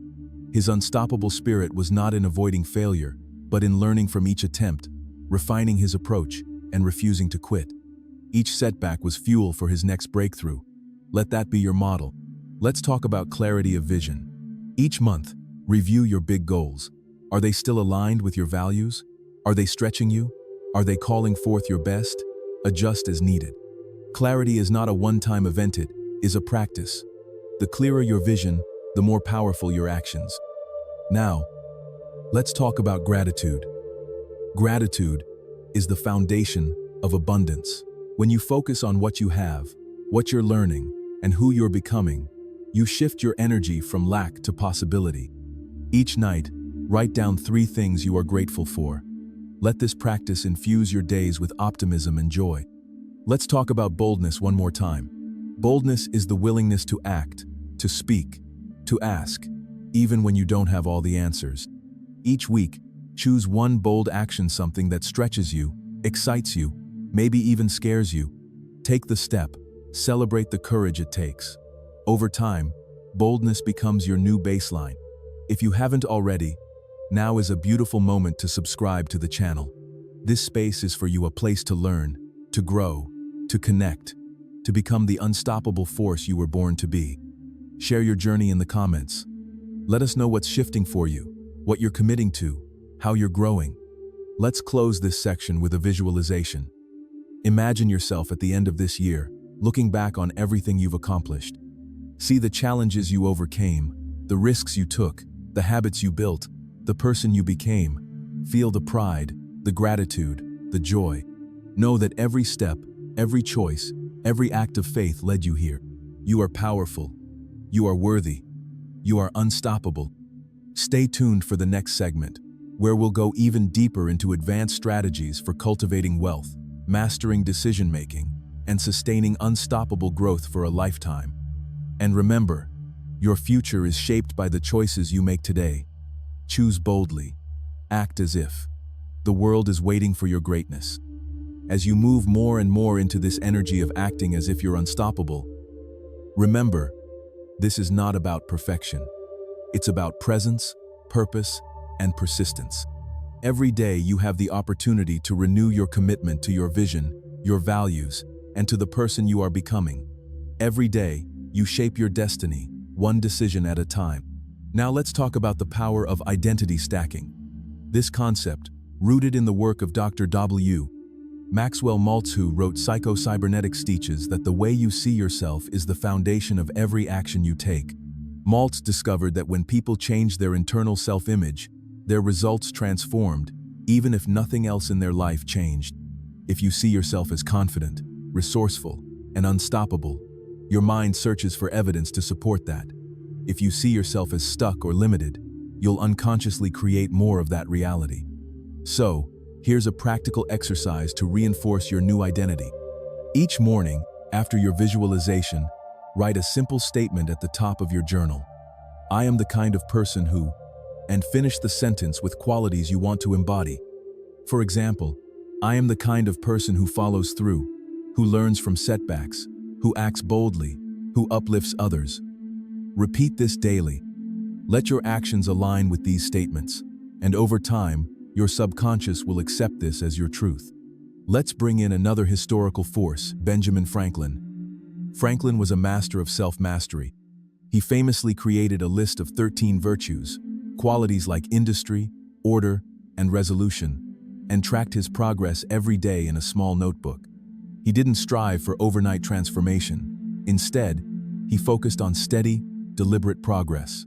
His unstoppable spirit was not in avoiding failure, but in learning from each attempt, refining his approach, and refusing to quit. Each setback was fuel for his next breakthrough. Let that be your model. Let's talk about clarity of vision. Each month, review your big goals. Are they still aligned with your values? Are they stretching you? Are they calling forth your best? Adjust as needed. Clarity is not a one-time event, it is a practice. The clearer your vision, the more powerful your actions. Now, let's talk about gratitude. Gratitude is the foundation of abundance. When you focus on what you have, what you're learning, and who you're becoming, you shift your energy from lack to possibility. Each night, write down 3 things you are grateful for. Let this practice infuse your days with optimism and joy. Let's talk about boldness one more time. Boldness is the willingness to act, to speak, to ask, even when you don't have all the answers. Each week, choose one bold action, something that stretches you, excites you, maybe even scares you. Take the step, celebrate the courage it takes. Over time, boldness becomes your new baseline. If you haven't already, now is a beautiful moment to subscribe to the channel. This space is for you, a place to learn, to grow, to connect, to become the unstoppable force you were born to be. Share your journey in the comments. Let us know what's shifting for you, what you're committing to, how you're growing. Let's close this section with a visualization. Imagine yourself at the end of this year, looking back on everything you've accomplished. See the challenges you overcame, the risks you took, the habits you built, the person you became. Feel the pride, the gratitude, the joy. Know that every step, every choice, every act of faith led you here. You are powerful. You are worthy. You are unstoppable. Stay tuned for the next segment, where we'll go even deeper into advanced strategies for cultivating wealth, mastering decision-making, and sustaining unstoppable growth for a lifetime. And remember, your future is shaped by the choices you make today. Choose boldly. Act as if the world is waiting for your greatness. As you move more and more into this energy of acting as if you're unstoppable, remember, this is not about perfection. It's about presence, purpose, and persistence. Every day you have the opportunity to renew your commitment to your vision, your values, and to the person you are becoming. Every day, you shape your destiny, one decision at a time. Now let's talk about the power of identity stacking. This concept, rooted in the work of Dr. W. Maxwell Maltz, who wrote Psycho-Cybernetics, teaches that the way you see yourself is the foundation of every action you take. Maltz discovered that when people changed their internal self-image, their results transformed, even if nothing else in their life changed. If you see yourself as confident, resourceful, and unstoppable, your mind searches for evidence to support that. If you see yourself as stuck or limited, you'll unconsciously create more of that reality. So, here's a practical exercise to reinforce your new identity. Each morning, after your visualization, write a simple statement at the top of your journal. I am the kind of person who, and finish the sentence with qualities you want to embody. For example, I am the kind of person who follows through, who learns from setbacks, who acts boldly, who uplifts others. Repeat this daily. Let your actions align with these statements, and over time, your subconscious will accept this as your truth. Let's bring in another historical force, Benjamin Franklin. Franklin was a master of self-mastery. He famously created a list of 13 virtues, qualities like industry, order, and resolution, and tracked his progress every day in a small notebook. He didn't strive for overnight transformation. Instead, he focused on steady, deliberate progress.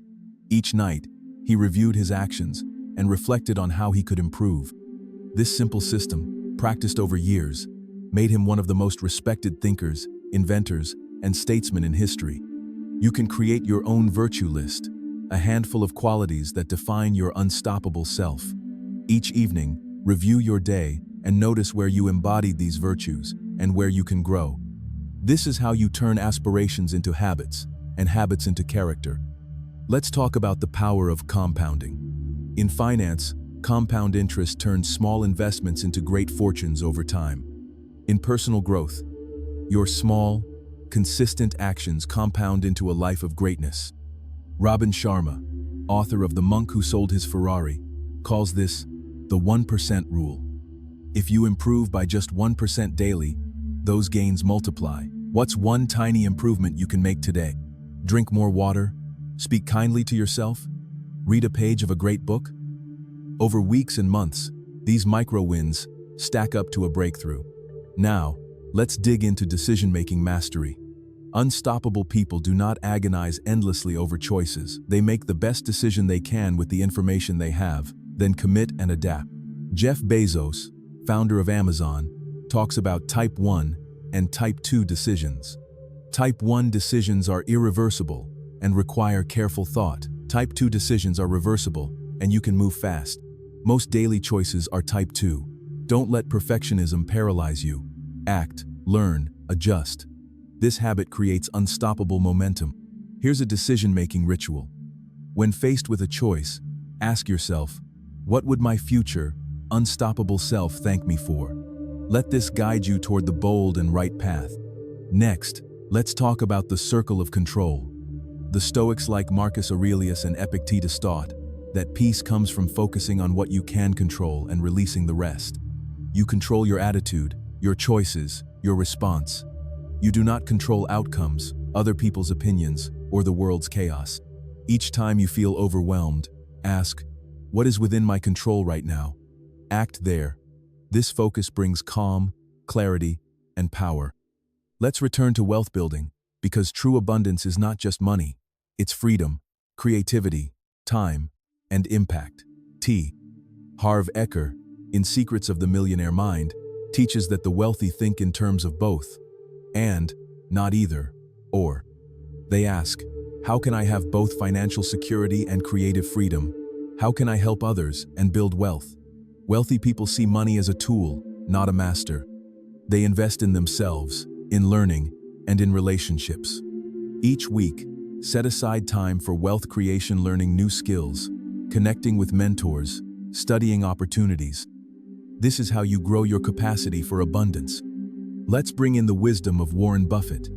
Each night, he reviewed his actions and reflected on how he could improve. This simple system, practiced over years, made him one of the most respected thinkers, inventors, and statesmen in history. You can create your own virtue list, a handful of qualities that define your unstoppable self. Each evening, review your day and notice where you embodied these virtues and where you can grow. This is how you turn aspirations into habits and habits into character. Let's talk about the power of compounding. In finance, compound interest turns small investments into great fortunes over time. In personal growth, your small, consistent actions compound into a life of greatness. Robin Sharma, author of The Monk Who Sold His Ferrari, calls this the 1% rule. If you improve by just 1% daily, those gains multiply. What's one tiny improvement you can make today? Drink more water? Speak kindly to yourself? Read a page of a great book? Over weeks and months, these micro wins stack up to a breakthrough. Now, let's dig into decision-making mastery. Unstoppable people do not agonize endlessly over choices. They make the best decision they can with the information they have, then commit and adapt. Jeff Bezos, founder of Amazon, talks about Type 1 and Type 2 decisions. Type 1 decisions are irreversible and require careful thought. Type 2 decisions are reversible and you can move fast. Most daily choices are type 2. Don't let perfectionism paralyze you. Act, learn, adjust. This habit creates unstoppable momentum. Here's a decision-making ritual. When faced with a choice, ask yourself, what would my future, unstoppable self thank me for? Let this guide you toward the bold and right path. Next, let's talk about the circle of control. The Stoics like Marcus Aurelius and Epictetus taught that peace comes from focusing on what you can control and releasing the rest. You control your attitude, your choices, your response. You do not control outcomes, other people's opinions, or the world's chaos. Each time you feel overwhelmed, ask, what is within my control right now? Act there. This focus brings calm, clarity, and power. Let's return to wealth building, because true abundance is not just money. It's freedom, creativity, time, and impact. T. Harv Eker, in Secrets of the Millionaire Mind, teaches that the wealthy think in terms of both, and, not either, or. They ask, how can I have both financial security and creative freedom? How can I help others and build wealth? Wealthy people see money as a tool, not a master. They invest in themselves, in learning, and in relationships. Each week, set aside time for wealth creation, learning new skills, connecting with mentors, studying opportunities. This is how you grow your capacity for abundance. Let's bring in the wisdom of Warren Buffett.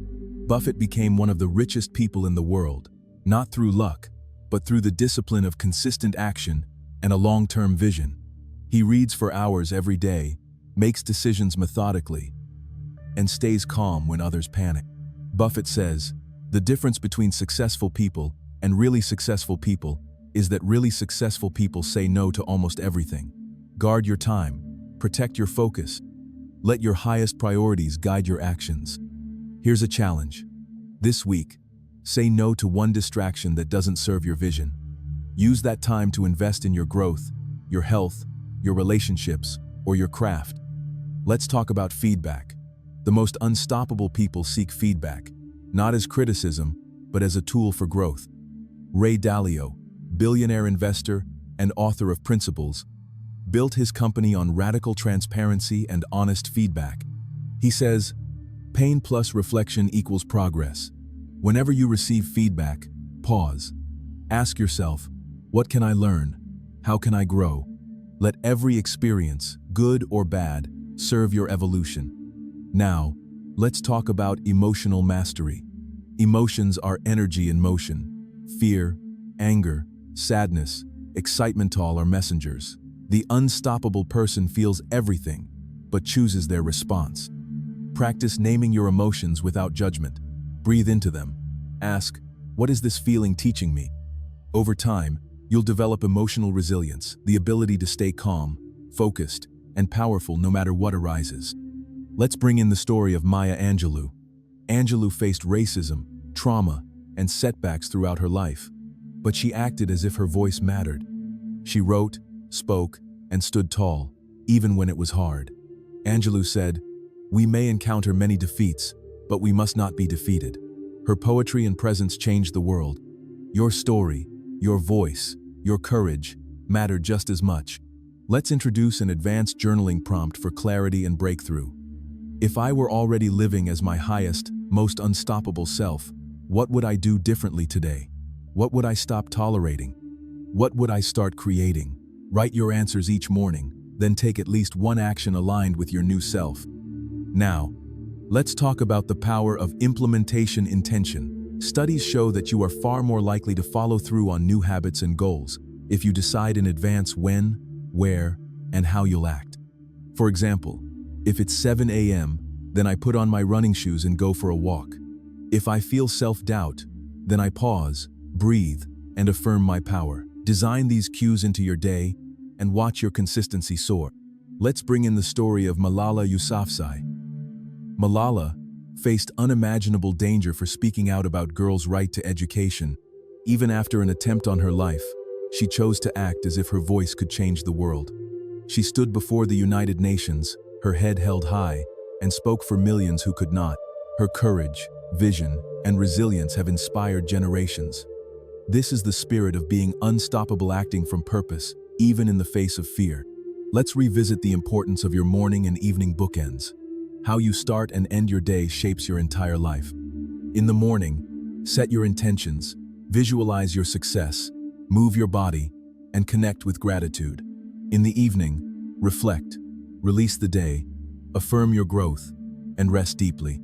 Buffett became one of the richest people in the world, not through luck, but through the discipline of consistent action and a long-term vision. He reads for hours every day, makes decisions methodically, and stays calm when others panic. Buffett says, the difference between successful people and really successful people is that really successful people say no to almost everything. Guard your time, protect your focus, let your highest priorities guide your actions. Here's a challenge. This week, say no to one distraction that doesn't serve your vision. Use that time to invest in your growth, your health, your relationships, or your craft. Let's talk about feedback. The most unstoppable people seek feedback, not as criticism, but as a tool for growth. Ray Dalio, billionaire investor and author of Principles, built his company on radical transparency and honest feedback. He says, pain plus reflection equals progress. Whenever you receive feedback, pause. Ask yourself, what can I learn? How can I grow? Let every experience, good or bad, serve your evolution. Now, let's talk about emotional mastery. Emotions are energy in motion. Fear, anger, sadness, excitement, all are messengers. The unstoppable person feels everything, but chooses their response. Practice naming your emotions without judgment. Breathe into them. Ask, what is this feeling teaching me? Over time, you'll develop emotional resilience, the ability to stay calm, focused, and powerful no matter what arises. Let's bring in the story of Maya Angelou. Angelou faced racism, trauma, and setbacks throughout her life, but she acted as if her voice mattered. She wrote, spoke, and stood tall, even when it was hard. Angelou said, we may encounter many defeats, but we must not be defeated. Her poetry and presence changed the world. Your story, your voice, your courage matter just as much. Let's introduce an advanced journaling prompt for clarity and breakthrough. If I were already living as my highest, most unstoppable self, what would I do differently today? What would I stop tolerating? What would I start creating? Write your answers each morning, then take at least one action aligned with your new self. Now, let's talk about the power of implementation intention. Studies show that you are far more likely to follow through on new habits and goals if you decide in advance when, where, and how you'll act. For example, if it's 7 a.m., then I put on my running shoes and go for a walk. If I feel self-doubt, then I pause, breathe, and affirm my power. Design these cues into your day and watch your consistency soar. Let's bring in the story of Malala Yousafzai. Malala faced unimaginable danger for speaking out about girls' right to education. Even after an attempt on her life, she chose to act as if her voice could change the world. She stood before the United Nations, her head held high, and spoke for millions who could not. Her courage, vision, and resilience have inspired generations. This is the spirit of being unstoppable, acting from purpose, even in the face of fear. Let's revisit the importance of your morning and evening bookends. How you start and end your day shapes your entire life. In the morning, set your intentions, visualize your success, move your body, and connect with gratitude. In the evening, reflect, release the day, affirm your growth, and rest deeply.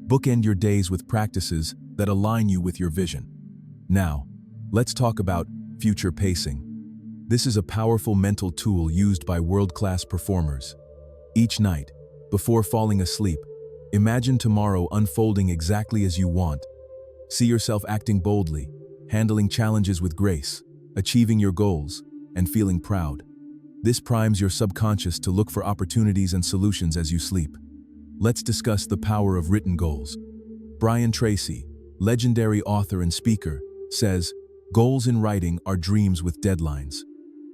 Bookend your days with practices that align you with your vision. Now, let's talk about future pacing. This is a powerful mental tool used by world-class performers. Each night, before falling asleep, imagine tomorrow unfolding exactly as you want. See yourself acting boldly, handling challenges with grace, achieving your goals, and feeling proud. This primes your subconscious to look for opportunities and solutions as you sleep. Let's discuss the power of written goals. Brian Tracy, legendary author and speaker, says, "Goals in writing are dreams with deadlines."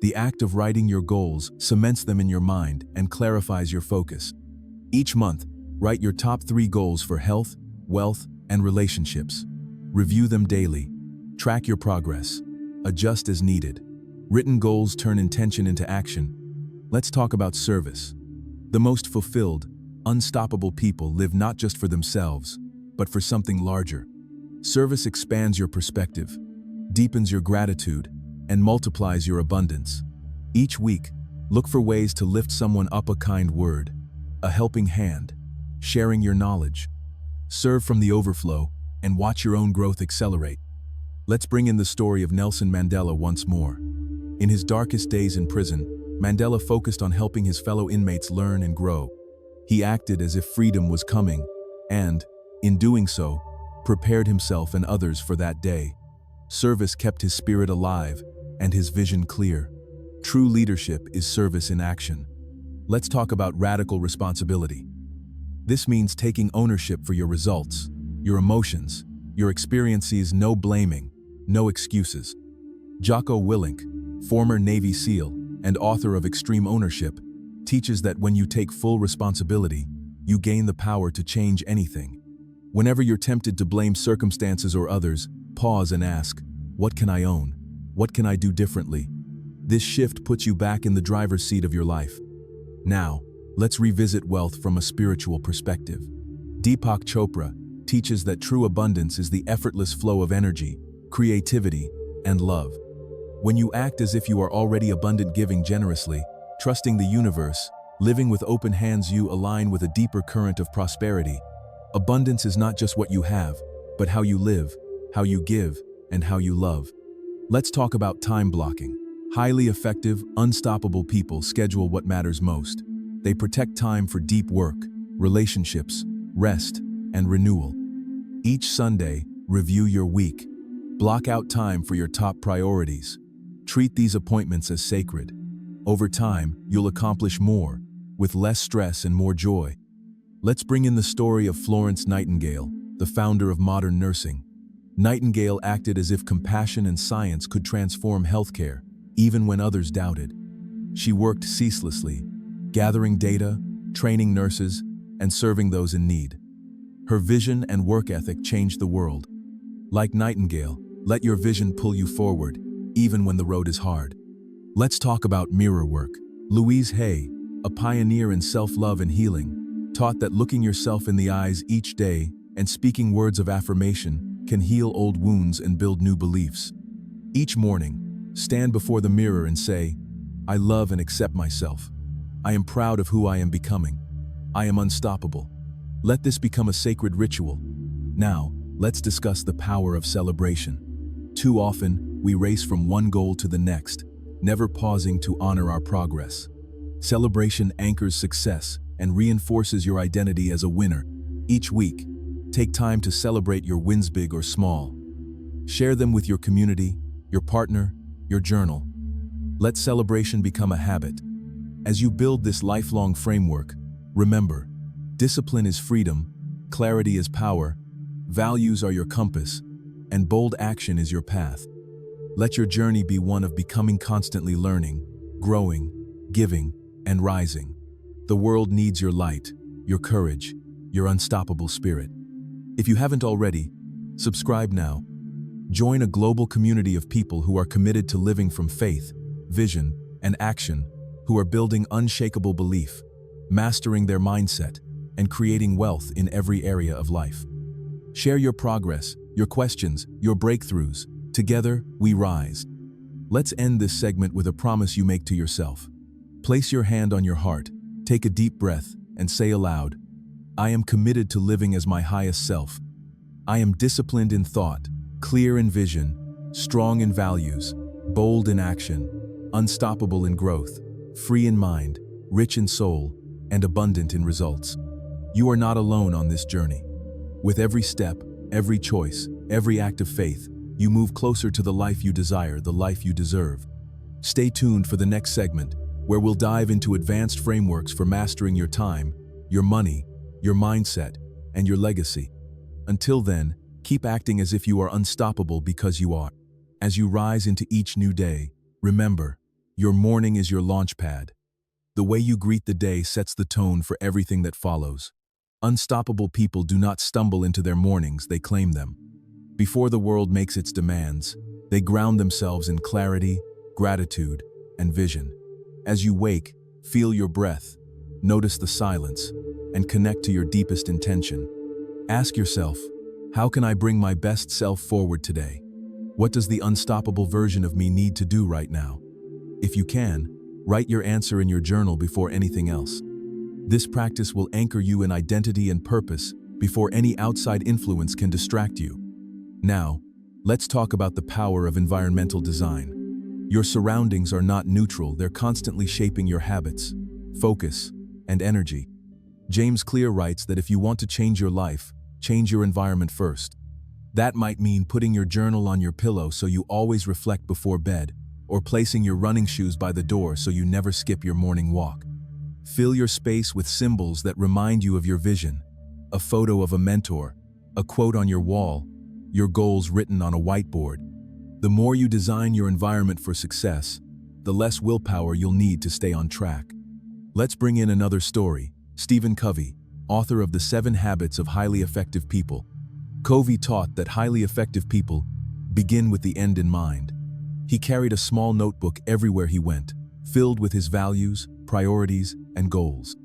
The act of writing your goals cements them in your mind and clarifies your focus. Each month, write your top 3 goals for health, wealth, and relationships. Review them daily. Track your progress. Adjust as needed. Written goals turn intention into action. Let's talk about service. The most fulfilled, unstoppable people live not just for themselves, but for something larger. Service expands your perspective, deepens your gratitude, and multiplies your abundance. Each week, look for ways to lift someone up: a kind word, a helping hand, sharing your knowledge. Serve from the overflow and watch your own growth accelerate. Let's bring in the story of Nelson Mandela once more. In his darkest days in prison, Mandela focused on helping his fellow inmates learn and grow. He acted as if freedom was coming and, in doing so, prepared himself and others for that day. Service kept his spirit alive and his vision clear. True leadership is service in action. Let's talk about radical responsibility. This means taking ownership for your results, your emotions, your experiences. No blaming, no excuses. Jocko Willink, former Navy SEAL and author of Extreme Ownership, teaches that when you take full responsibility, you gain the power to change anything. Whenever you're tempted to blame circumstances or others, pause and ask, what can I own? What can I do differently? This shift puts you back in the driver's seat of your life. Now, let's revisit wealth from a spiritual perspective. Deepak Chopra teaches that true abundance is the effortless flow of energy, creativity, and love. When you act as if you are already abundant, giving generously, trusting the universe, living with open hands, you align with a deeper current of prosperity. Abundance is not just what you have, but how you live, how you give, and how you love. Let's talk about time blocking. Highly effective, unstoppable people schedule what matters most. They protect time for deep work, relationships, rest, and renewal. Each Sunday, review your week. Block out time for your top priorities. Treat these appointments as sacred. Over time, you'll accomplish more, with less stress and more joy. Let's bring in the story of Florence Nightingale, the founder of modern nursing. Nightingale acted as if compassion and science could transform healthcare, even when others doubted. She worked ceaselessly, gathering data, training nurses, and serving those in need. Her vision and work ethic changed the world. Like Nightingale, let your vision pull you forward, even when the road is hard. Let's talk about mirror work. Louise Hay, a pioneer in self-love and healing, taught that looking yourself in the eyes each day and speaking words of affirmation can heal old wounds and build new beliefs. Each morning, stand before the mirror and say, "I love and accept myself. I am proud of who I am becoming. I am unstoppable." Let this become a sacred ritual. Now, let's discuss the power of celebration. Too often, we race from one goal to the next, never pausing to honor our progress. Celebration anchors success and reinforces your identity as a winner. Each week, take time to celebrate your wins, big or small. Share them with your community, your partner, your journal. Let celebration become a habit. As you build this lifelong framework, remember, discipline is freedom, clarity is power, values are your compass, and bold action is your path. Let your journey be one of becoming, constantly learning, growing, giving, and rising. The world needs your light, your courage, your unstoppable spirit. If you haven't already, subscribe now. Join a global community of people who are committed to living from faith, vision, and action, who are building unshakable belief, mastering their mindset, and creating wealth in every area of life. Share your progress, your questions, your breakthroughs. Together, we rise. Let's end this segment with a promise you make to yourself. Place your hand on your heart, take a deep breath, and say aloud, I am committed to living as my highest self. I am disciplined in thought, clear in vision, strong in values, bold in action, unstoppable in growth, free in mind, rich in soul, and abundant in results. You are not alone on this journey. With every step, every choice, every act of faith, you move closer to the life you desire, the life you deserve. Stay tuned for the next segment, where we'll dive into advanced frameworks for mastering your time, your money, your mindset, and your legacy. Until then, keep acting as if you are unstoppable because you are. As you rise into each new day, remember, your morning is your launch pad. The way you greet the day sets the tone for everything that follows. Unstoppable people do not stumble into their mornings, they claim them. Before the world makes its demands, they ground themselves in clarity, gratitude, and vision. As you wake, feel your breath, notice the silence, and connect to your deepest intention. Ask yourself, how can I bring my best self forward today? What does the unstoppable version of me need to do right now? If you can, write your answer in your journal before anything else. This practice will anchor you in identity and purpose before any outside influence can distract you. Now, let's talk about the power of environmental design. Your surroundings are not neutral, they're constantly shaping your habits, focus, and energy. James Clear writes that if you want to change your life, change your environment first. That might mean putting your journal on your pillow so you always reflect before bed, or placing your running shoes by the door so you never skip your morning walk. Fill your space with symbols that remind you of your vision, a photo of a mentor, a quote on your wall, your goals written on a whiteboard. The more you design your environment for success, the less willpower you'll need to stay on track. Let's bring in another story. Stephen Covey, author of The 7 Habits of Highly Effective People. Covey taught that highly effective people begin with the end in mind. He carried a small notebook everywhere he went, filled with his values, priorities, and goals.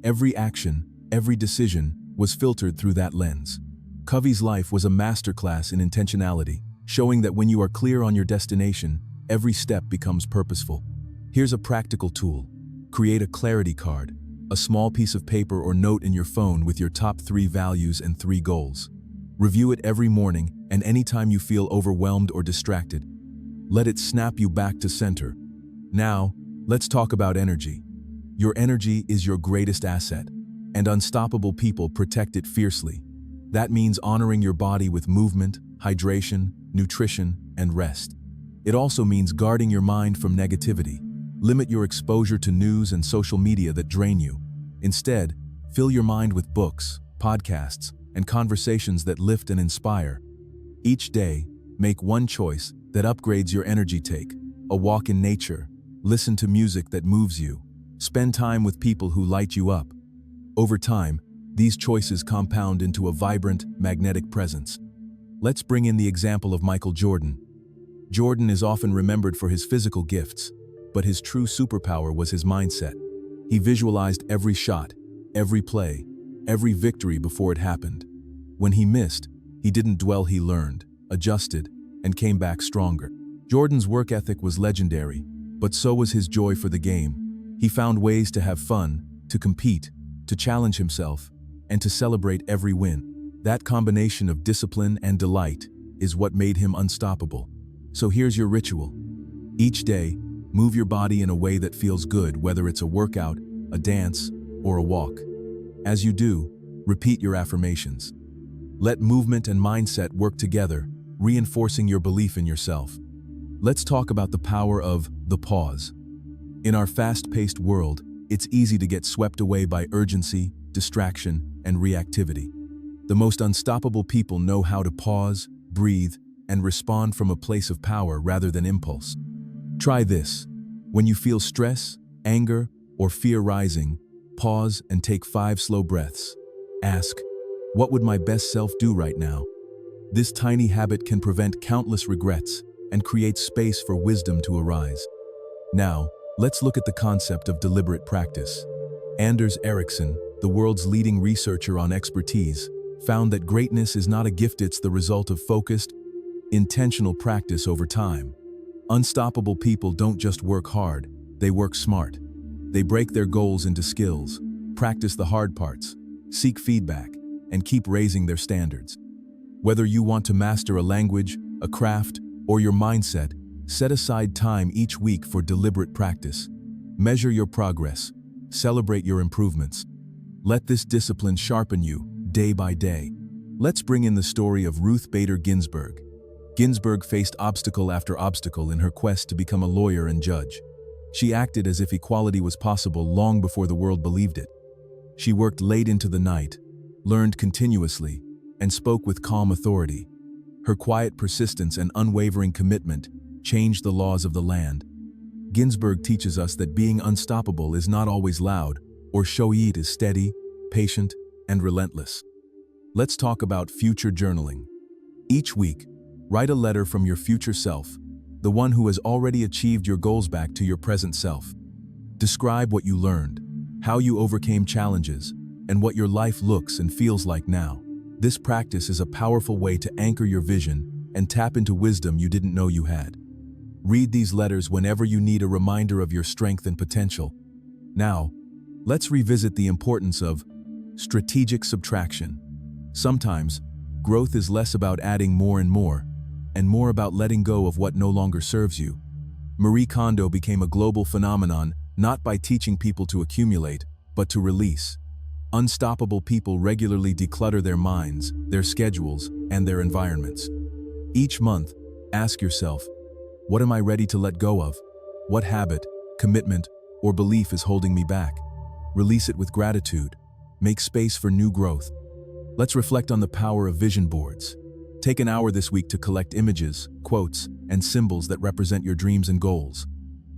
Every action, every decision was filtered through that lens. Covey's life was a masterclass in intentionality, showing that when you are clear on your destination, every step becomes purposeful. Here's a practical tool. Create a clarity card, a small piece of paper or note in your phone with your top 3 values and 3 goals. Review it every morning and anytime you feel overwhelmed or distracted. Let it snap you back to center. Now, let's talk about energy. Your energy is your greatest asset, and unstoppable people protect it fiercely. That means honoring your body with movement, hydration, nutrition, and rest. It also means guarding your mind from negativity. Limit your exposure to news and social media that drain you. Instead, fill your mind with books, podcasts, and conversations that lift and inspire. Each day, make one choice that upgrades your energy take. A walk in nature, listen to music that moves you, spend time with people who light you up. Over time, these choices compound into a vibrant, magnetic presence. Let's bring in the example of Michael Jordan. Jordan is often remembered for his physical gifts, but his true superpower was his mindset. He visualized every shot, every play, every victory before it happened. When he missed, he didn't dwell, he learned, adjusted, and came back stronger. Jordan's work ethic was legendary, but so was his joy for the game. He found ways to have fun, to compete, to challenge himself, and to celebrate every win. That combination of discipline and delight is what made him unstoppable. So here's your ritual. Each day, move your body in a way that feels good, whether it's a workout, a dance, or a walk. As you do, repeat your affirmations. Let movement and mindset work together, reinforcing your belief in yourself. Let's talk about the power of the pause. In our fast-paced world, it's easy to get swept away by urgency, distraction, and reactivity. The most unstoppable people know how to pause, breathe, and respond from a place of power rather than impulse. Try this. When you feel stress, anger, or fear rising, pause and take 5 slow breaths. Ask, What would my best self do right now? This tiny habit can prevent countless regrets and create space for wisdom to arise. Now, let's look at the concept of deliberate practice. Anders Ericsson, the world's leading researcher on expertise, found that greatness is not a gift, it's the result of focused, intentional practice over time. Unstoppable people don't just work hard, they work smart. They break their goals into skills, practice the hard parts, seek feedback, and keep raising their standards. Whether you want to master a language, a craft, or your mindset, set aside time each week for deliberate practice. Measure your progress, celebrate your improvements. Let this discipline sharpen you, day by day. Let's bring in the story of Ruth Bader Ginsburg. Ginsburg faced obstacle after obstacle in her quest to become a lawyer and judge. She acted as if equality was possible long before the world believed it. She worked late into the night, learned continuously, and spoke with calm authority. Her quiet persistence and unwavering commitment changed the laws of the land. Ginsburg teaches us that being unstoppable is not always loud, or showy. It is steady, patient, and relentless. Let's talk about future journaling. Each week, write a letter from your future self, the one who has already achieved your goals, back to your present self. Describe what you learned, how you overcame challenges, and what your life looks and feels like now. This practice is a powerful way to anchor your vision and tap into wisdom you didn't know you had. Read these letters whenever you need a reminder of your strength and potential. Now, let's revisit the importance of strategic subtraction. Sometimes, growth is less about adding more and more about letting go of what no longer serves you. Marie Kondo became a global phenomenon not by teaching people to accumulate, but to release. Unstoppable people regularly declutter their minds, their schedules, and their environments. Each month, ask yourself, what am I ready to let go of? What habit, commitment, or belief is holding me back? Release it with gratitude. Make space for new growth. Let's reflect on the power of vision boards. Take an hour this week to collect images, quotes, and symbols that represent your dreams and goals.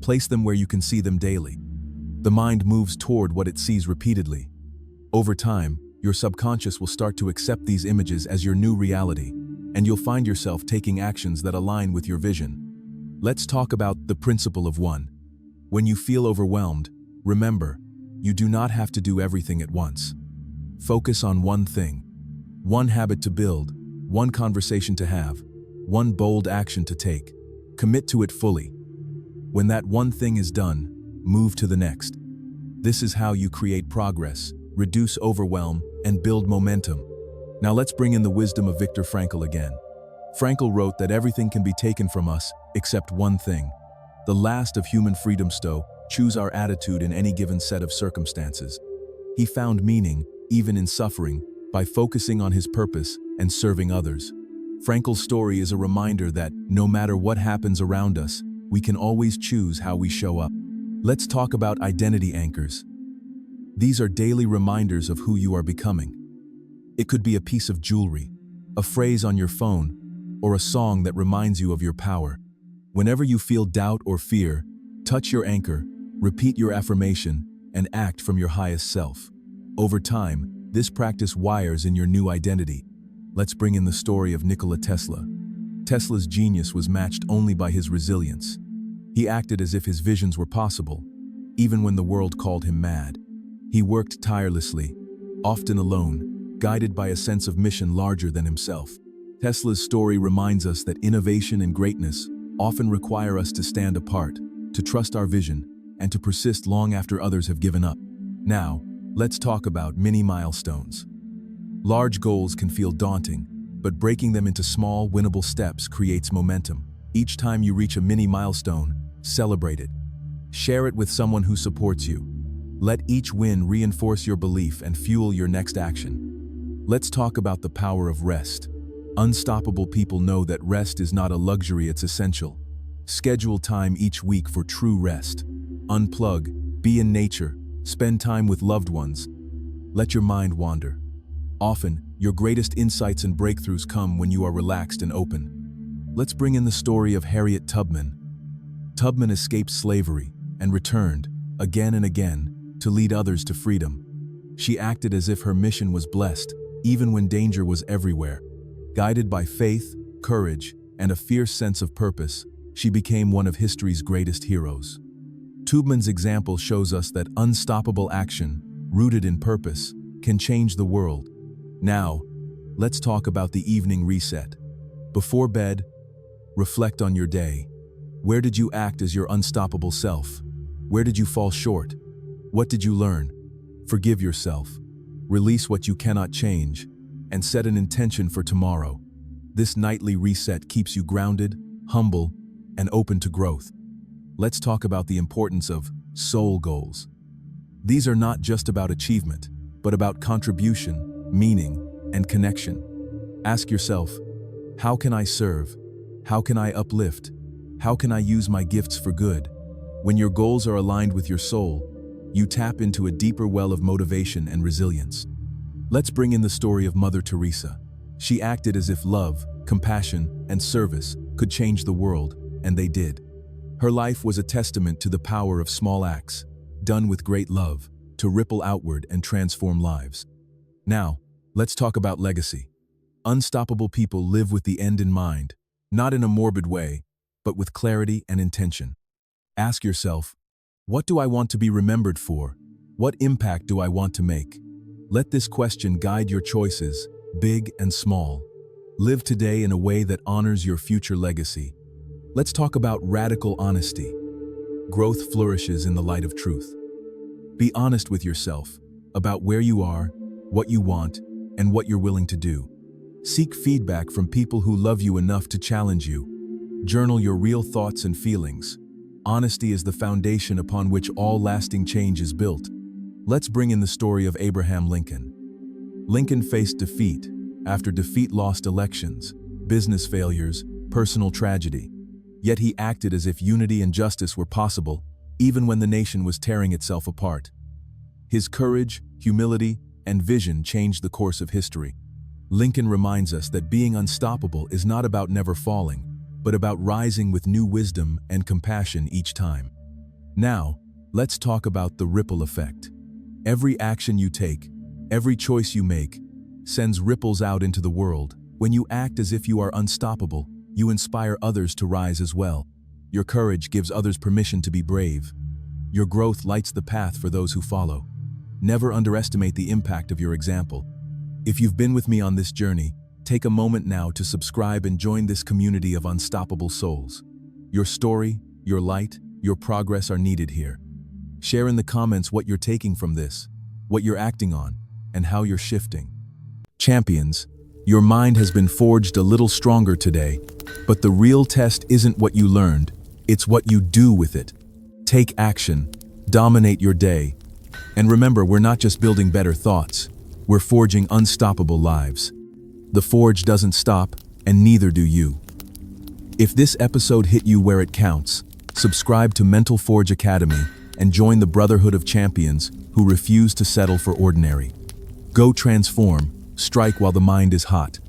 Place them where you can see them daily. The mind moves toward what it sees repeatedly. Over time, your subconscious will start to accept these images as your new reality, and you'll find yourself taking actions that align with your vision. Let's talk about the principle of one. When you feel overwhelmed, remember, you do not have to do everything at once. Focus on one thing, one habit to build, one conversation to have, one bold action to take. Commit to it fully. When that one thing is done, move to the next. This is how you create progress, reduce overwhelm, and build momentum. Now let's bring in the wisdom of Viktor Frankl again. Frankl wrote that everything can be taken from us except one thing. The last of human freedom stow, choose our attitude in any given set of circumstances. He found meaning, even in suffering, by focusing on his purpose and serving others. Frankl's story is a reminder that, no matter what happens around us, we can always choose how we show up. Let's talk about identity anchors. These are daily reminders of who you are becoming. It could be a piece of jewelry, a phrase on your phone, or a song that reminds you of your power. Whenever you feel doubt or fear, touch your anchor, repeat your affirmation, and act from your highest self. Over time, this practice wires in your new identity. Let's bring in the story of Nikola Tesla. Tesla's genius was matched only by his resilience. He acted as if his visions were possible, even when the world called him mad. He worked tirelessly, often alone, guided by a sense of mission larger than himself. Tesla's story reminds us that innovation and greatness often require us to stand apart, to trust our vision, and to persist long after others have given up. Now, let's talk about mini milestones. Large goals can feel daunting, but breaking them into small, winnable steps creates momentum. Each time you reach a mini milestone, celebrate it. Share it with someone who supports you. Let each win reinforce your belief and fuel your next action. Let's talk about the power of rest. Unstoppable people know that rest is not a luxury, it's essential. Schedule time each week for true rest. Unplug, be in nature, spend time with loved ones. Let your mind wander. Often, your greatest insights and breakthroughs come when you are relaxed and open. Let's bring in the story of Harriet Tubman. Tubman escaped slavery and returned, again and again, to lead others to freedom. She acted as if her mission was blessed, even when danger was everywhere. Guided by faith, courage, and a fierce sense of purpose, she became one of history's greatest heroes. Tubman's example shows us that unstoppable action, rooted in purpose, can change the world. Now, let's talk about the evening reset. Before bed, reflect on your day. Where did you act as your unstoppable self? Where did you fall short? What did you learn? Forgive yourself. Release what you cannot change, and set an intention for tomorrow. This nightly reset keeps you grounded, humble, and open to growth. Let's talk about the importance of soul goals. These are not just about achievement, but about contribution, meaning, and connection. Ask yourself, how can I serve? How can I uplift? How can I use my gifts for good? When your goals are aligned with your soul, you tap into a deeper well of motivation and resilience. Let's bring in the story of Mother Teresa. She acted as if love, compassion, and service could change the world, and they did. Her life was a testament to the power of small acts, done with great love, to ripple outward and transform lives. Now, let's talk about legacy. Unstoppable people live with the end in mind, not in a morbid way, but with clarity and intention. Ask yourself, what do I want to be remembered for? What impact do I want to make? Let this question guide your choices, big and small. Live today in a way that honors your future legacy. Let's talk about radical honesty. Growth flourishes in the light of truth. Be honest with yourself about where you are, what you want, and what you're willing to do. Seek feedback from people who love you enough to challenge you. Journal your real thoughts and feelings. Honesty is the foundation upon which all lasting change is built. Let's bring in the story of Abraham Lincoln. Lincoln faced defeat. After defeat, lost elections, business failures, personal tragedy. Yet he acted as if unity and justice were possible, even when the nation was tearing itself apart. His courage, humility, and vision changed the course of history. Lincoln reminds us that being unstoppable is not about never falling, but about rising with new wisdom and compassion each time. Now, let's talk about the ripple effect. Every action you take, every choice you make, sends ripples out into the world. When you act as if you are unstoppable, you inspire others to rise as well. Your courage gives others permission to be brave. Your growth lights the path for those who follow. Never underestimate the impact of your example. If you've been with me on this journey, take a moment now to subscribe and join this community of unstoppable souls. Your story, your light, your progress are needed here. Share in the comments what you're taking from this, what you're acting on, and how you're shifting. Champions, your mind has been forged a little stronger today, but the real test isn't what you learned, it's what you do with it. Take action, dominate your day, and remember, we're not just building better thoughts, we're forging unstoppable lives. The forge doesn't stop, and neither do you. If this episode hit you where it counts, subscribe to Mental Forge Academy and join the Brotherhood of Champions who refuse to settle for ordinary. Go transform, strike while the mind is hot,